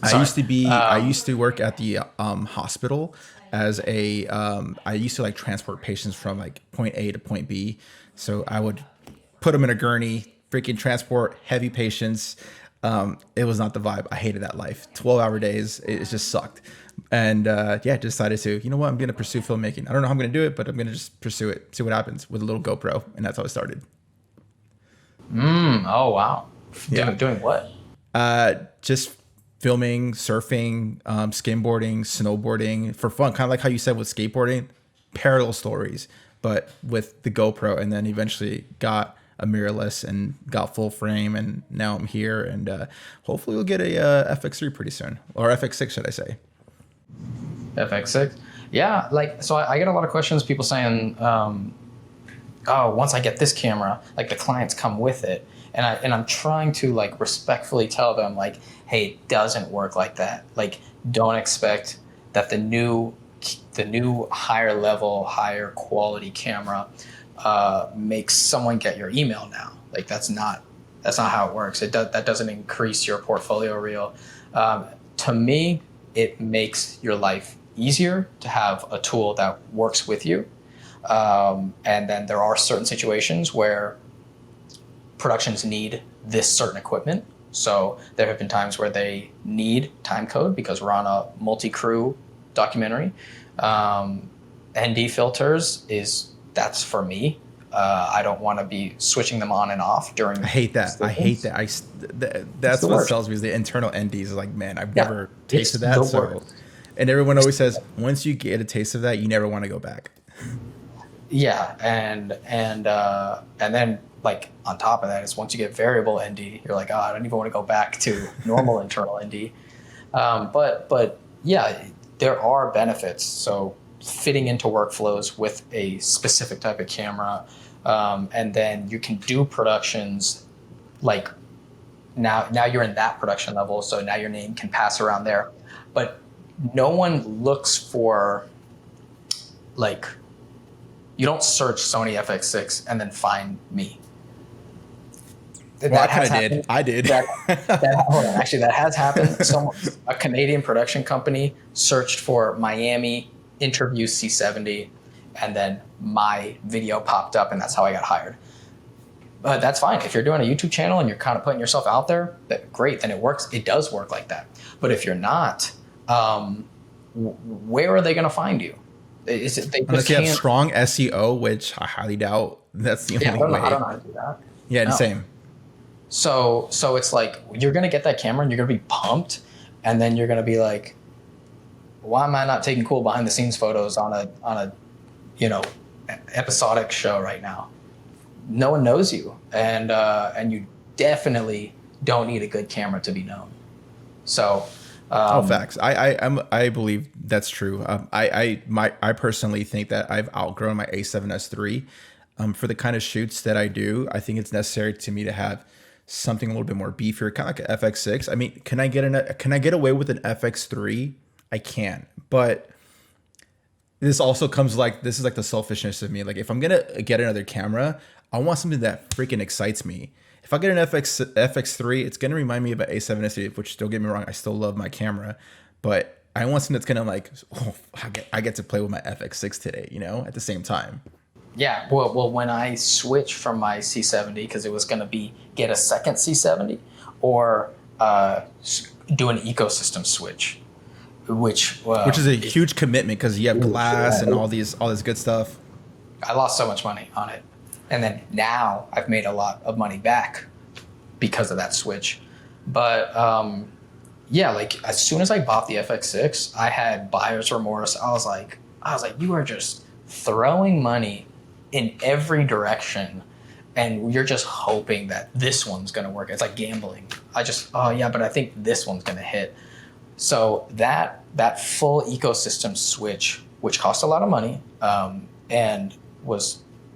I used to work at the hospital as I used to like transport patients from like point A to point B. So I would put them in a gurney, freaking transport heavy patients. It was not the vibe. I hated that life. 12-hour days. It just sucked. And decided to, you know what, I'm going to pursue filmmaking. I don't know how I'm going to do it, but I'm going to just pursue it, see what happens with a little GoPro. And that's how it started. Oh, wow. Doing what? Just filming, surfing, skimboarding, snowboarding for fun. Kind of like how you said with skateboarding, parallel stories, but with the GoPro. And then eventually got a mirrorless and got full frame, and now I'm here, and hopefully we'll get a FX3 pretty soon, or FX6 should I say. FX6. Yeah, like, so I get a lot of questions, people saying, oh, once I get this camera, like the clients come with it. And I'm trying to like respectfully tell them like, hey, it doesn't work like that. Like, don't expect that the new higher level, higher quality camera makes someone get your email now. Like, that's not how it works. That doesn't increase your portfolio reel. To me, it makes your life easier to have a tool that works with you. And then there are certain situations where productions need this certain equipment. So there have been times where they need time code because we're on a multi-crew documentary. ND filters that's for me. I don't want to be switching them on and off during. I hate that. That's what sells me is the internal NDs. Like, man, I've never tasted that. So, and everyone always says once you get a taste of that, you never want to go back. Yeah, and then like on top of that is once you get variable ND, you're like, oh, I don't even want to go back to normal internal ND. But yeah, there are benefits. So fitting into workflows with a specific type of camera, and then you can do productions like now you're in that production level, so now your name can pass around there. But no one looks for like. You don't search Sony FX6 and then find me. Well, I did. Hold on. Actually, that has happened. A Canadian production company searched for Miami interview C70, and then my video popped up, and that's how I got hired. But that's fine. If you're doing a YouTube channel and you're kind of putting yourself out there, great, then it works. It does work like that. But if you're not, where are they going to find you? Unless you have strong SEO, which I highly doubt. That's the only way. I don't know how to do that. Yeah, same. So it's like you're gonna get that camera and you're gonna be pumped, and then you're gonna be like, why am I not taking cool behind the scenes photos on a episodic show right now? No one knows you, and you definitely don't need a good camera to be known. So. Facts. I believe that's true. I personally think that I've outgrown my A7S III. For the kind of shoots that I do, I think it's necessary to me to have something a little bit more beefier, kind of like an FX6. I mean, can I get away with an FX3? I can, but this also comes this is like the selfishness of me. Like, if I'm gonna get another camera, I want something that freaking excites me. If I get an FX3, it's going to remind me of an A7S III, which, don't get me wrong, I still love my camera, but I want something that's going to like, oh, I get to play with my FX6 today, at the same time. Yeah, well, when I switched from my C70, because it was going to be get a second C70 or do an ecosystem switch, which is a huge commitment because you have glass and all this good stuff. I lost so much money on it. And then now I've made a lot of money back because of that switch. But yeah, like as soon as I bought the FX6, I had buyer's remorse. I was like, you are just throwing money in every direction, and you're just hoping that this one's gonna work. It's like gambling. But I think this one's gonna hit. So that full ecosystem switch, which cost a lot of money, and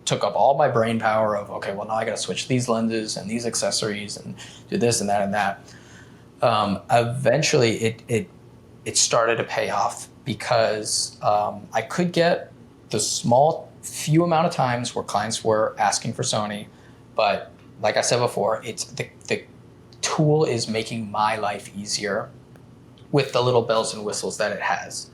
took up all my brain power of, okay, well, now I got to switch these lenses and these accessories and do this and that and that. Eventually, it started to pay off because I could get the small few amount of times where clients were asking for Sony, but like I said before, it's the tool is making my life easier with the little bells and whistles that it has.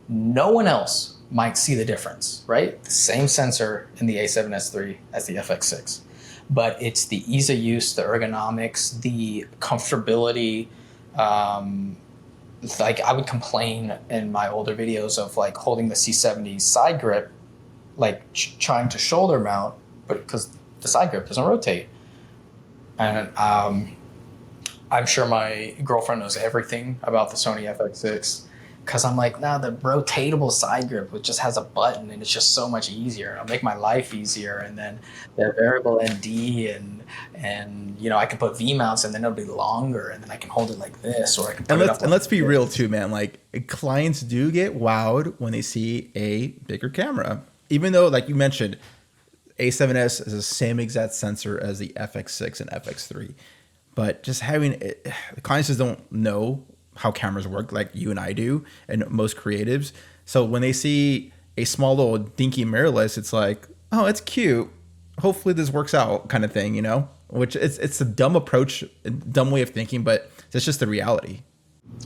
No one else might see the difference, right? The same sensor in the A7S III as the FX6, but it's the ease of use, the ergonomics, the comfortability. Like I would complain in my older videos of like holding the C70 side grip, like trying to shoulder mount, but because the side grip doesn't rotate. And I'm sure my girlfriend knows everything about the Sony FX6 because I'm like, no, the rotatable side grip, which just has a button and it's just so much easier. It'll make my life easier. And then the variable ND and you know, I can put V mounts and then it'll be longer and then I can hold it like this, or I can put it up. And let's be real too, man. Like clients do get wowed when they see a bigger camera, even though, like you mentioned, A7S is the same exact sensor as the FX6 and FX3. But just having it, clients just don't know how cameras work like you and I do, and most creatives. So when they see a small little dinky mirrorless, it's like, oh, it's cute. Hopefully this works out, kind of thing, you know? Which it's a dumb approach, a dumb way of thinking, but it's just the reality.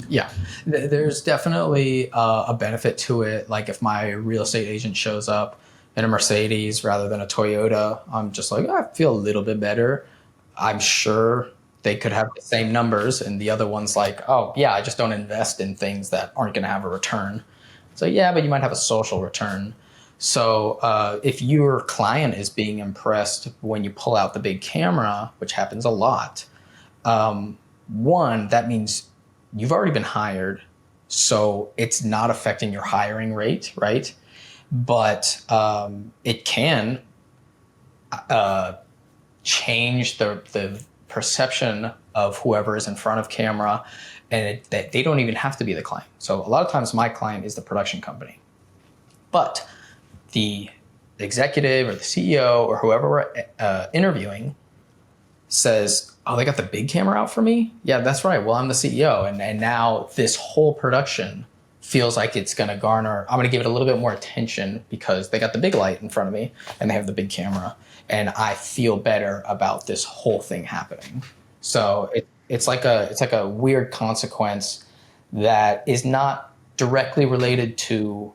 Yeah, there's definitely a benefit to it. Like if my real estate agent shows up in a Mercedes rather than a Toyota, I'm just like, I feel a little bit better. I'm sure they could have the same numbers, and the other one's like, oh yeah, I just don't invest in things that aren't going to have a return. So yeah, but you might have a social return. So if your client is being impressed when you pull out the big camera, which happens a lot, one, that means you've already been hired, so it's not affecting your hiring rate, right? But it can change the perception of whoever is in front of camera, and that they don't even have to be the client. So a lot of times my client is the production company, but the executive or the CEO or whoever we're interviewing says, oh, they got the big camera out for me? Yeah, that's right. Well, I'm the CEO. And now this whole production feels like it's going to garner, I'm going to give it a little bit more attention because they got the big light in front of me and they have the big camera. And I feel better about this whole thing happening. So it's like a weird consequence that is not directly related to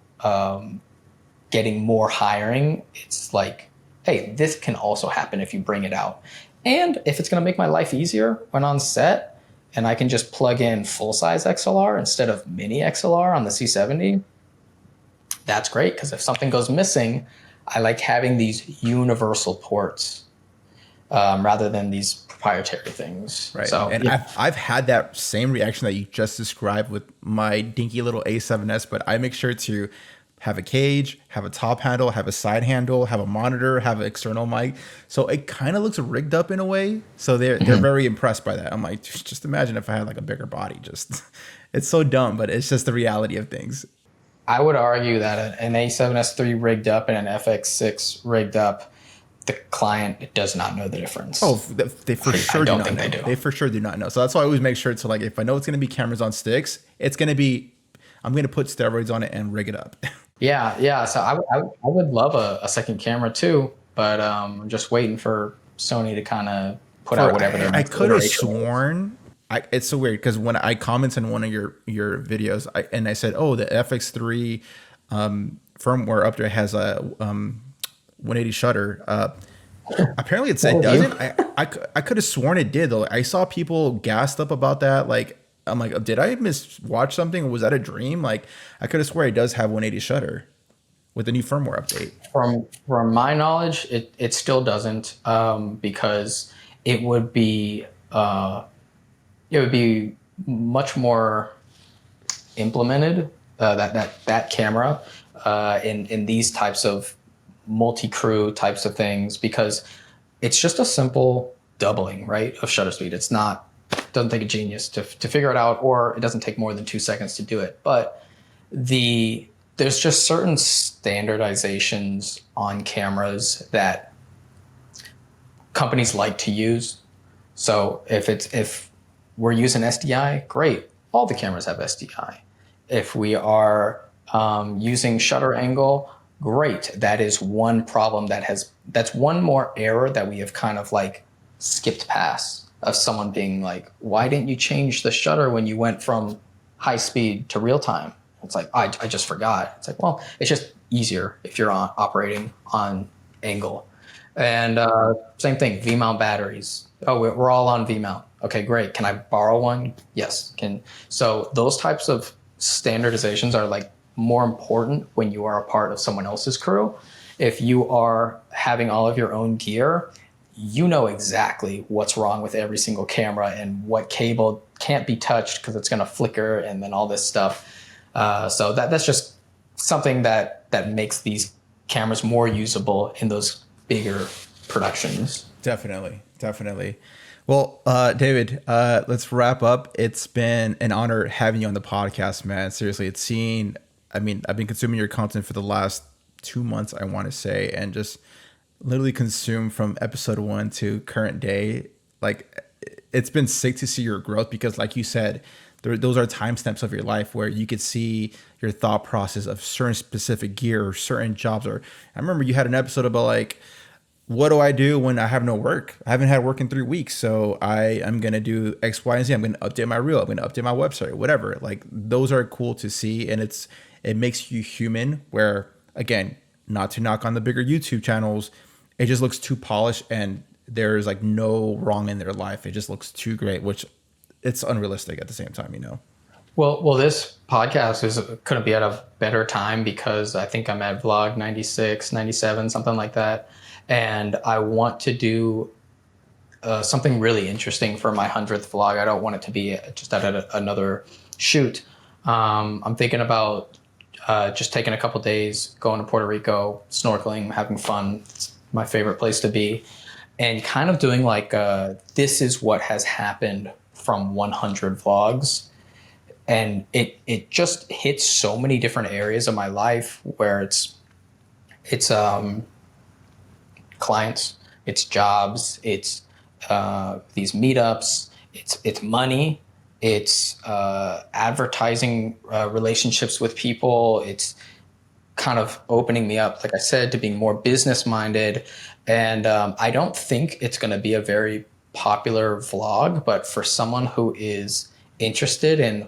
getting more hiring. It's like, hey, this can also happen if you bring it out. And if it's going to make my life easier when on set and I can just plug in full-size XLR instead of mini XLR on the C70, that's great, because if something goes missing, I like having these universal ports rather than these proprietary things. Right. So, and yeah. I've had that same reaction that you just described with my dinky little A7S, but I make sure to have a cage, have a top handle, have a side handle, have a monitor, have an external mic. So it kind of looks rigged up in a way. So they're very impressed by that. I'm like, just imagine if I had like a bigger body. Just it's so dumb, but it's just the reality of things. I would argue that an A7S III rigged up and an FX6 rigged up, the client does not know the difference. Oh, they for sure do not know. They for sure do not know. So that's why I always make sure to, like, if I know it's going to be cameras on sticks, it's going to be, I'm going to put steroids on it and rig it up. Yeah. So I would love a second camera too, but I'm just waiting for Sony to kind of put out whatever they're. I could have sworn. It's so weird because when I commented on one of your videos, I said, oh, the FX3 firmware update has a 180 shutter. Apparently it doesn't. I could have sworn it did though. I saw people gassed up about that. Like, I'm like, did I watch something? Or was that a dream? Like, I could have swore it does have 180 shutter with the new firmware update. From my knowledge, it still doesn't, because it would be much more implemented, that camera in these types of multi-crew types of things, because it's just a simple doubling, right, of shutter speed. It's not, doesn't take a genius to figure it out, or it doesn't take more than 2 seconds to do it. But there's just certain standardizations on cameras that companies like to use. So if we're using SDI, great. All the cameras have SDI. If we are using shutter angle, great. That is one problem that's one more error that we have kind of like skipped past, of someone being like, why didn't you change the shutter when you went from high speed to real time? It's like, I just forgot. It's like, well, it's just easier if you're operating on angle. And same thing, V-mount batteries. Oh, we're all on V-mount. Okay, great. Can I borrow one? Yes. So those types of standardizations are like more important when you are a part of someone else's crew. If you are having all of your own gear, you know exactly what's wrong with every single camera and what cable can't be touched because it's going to flicker and then all this stuff. So that's just something that makes these cameras more usable in those bigger productions. Definitely, definitely. Well, David, let's wrap up. It's been an honor having you on the podcast, man. Seriously, I mean, I've been consuming your content for the last 2 months, I want to say, and just literally consumed from episode one to current day. Like, it's been sick to see your growth because, like you said, those are timestamps of your life where you could see your thought process of certain specific gear or certain jobs. Or I remember you had an episode about like, what do I do when I have no work? I haven't had work in 3 weeks. So I am going to do X, Y, and Z. I'm going to update my reel. I'm going to update my website, whatever. Like those are cool to see. And it makes you human where, again, not to knock on the bigger YouTube channels, it just looks too polished and there's like no wrong in their life. It just looks too great, which it's unrealistic at the same time, you know? Well, this podcast couldn't be at a better time because I think I'm at vlog 96, 97, something like that. And I want to do something really interesting for my 100th vlog. I don't want it to be just at another shoot. I'm thinking about just taking a couple days, going to Puerto Rico, snorkeling, having fun. It's my favorite place to be. And kind of doing like, this is what has happened from 100 vlogs. And it just hits so many different areas of my life where it's clients, it's jobs, it's these meetups, it's money, it's advertising relationships with people. It's kind of opening me up, like I said, to being more business minded. And I don't think it's going to be a very popular vlog, but for someone who is interested in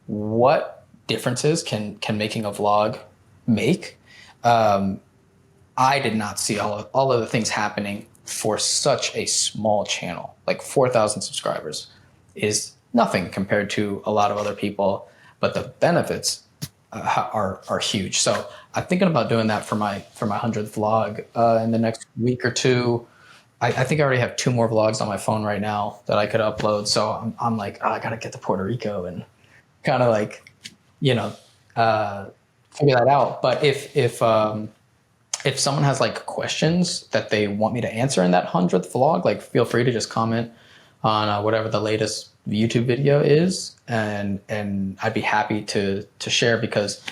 what differences can making a vlog make, I did not see all of the things happening for such a small channel. Like 4,000 subscribers is nothing compared to a lot of other people, but the benefits are huge. So I'm thinking about doing that for my 100th vlog in the next week or two. I think I already have 2 more vlogs on my phone right now that I could upload. So I'm like, I gotta get to Puerto Rico and kind of like, figure that out. But if someone has like questions that they want me to answer in that 100th vlog, like feel free to just comment on whatever the latest YouTube video is, and I'd be happy to share because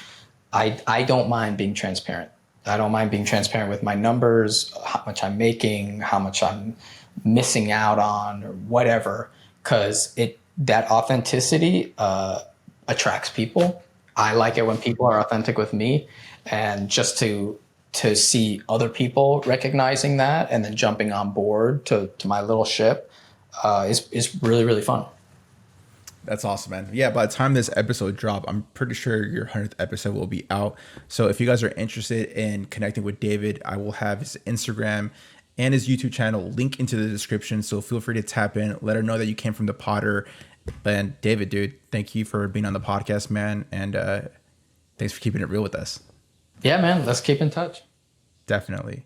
I don't mind being transparent. I don't mind being transparent with my numbers, how much I'm making, how much I'm missing out on, or whatever, because that authenticity attracts people. I like it when people are authentic with me, and just to see other people recognizing that and then jumping on board to my little ship is really, really fun. That's awesome, man. Yeah, by the time this episode drop, I'm pretty sure your 100th episode will be out. So if you guys are interested in connecting with David, I will have his Instagram and his YouTube channel link into the description. So feel free to tap in, let her know that you came from the Potter. And David, dude, thank you for being on the podcast, man. And thanks for keeping it real with us. Yeah, man, let's keep in touch. Definitely.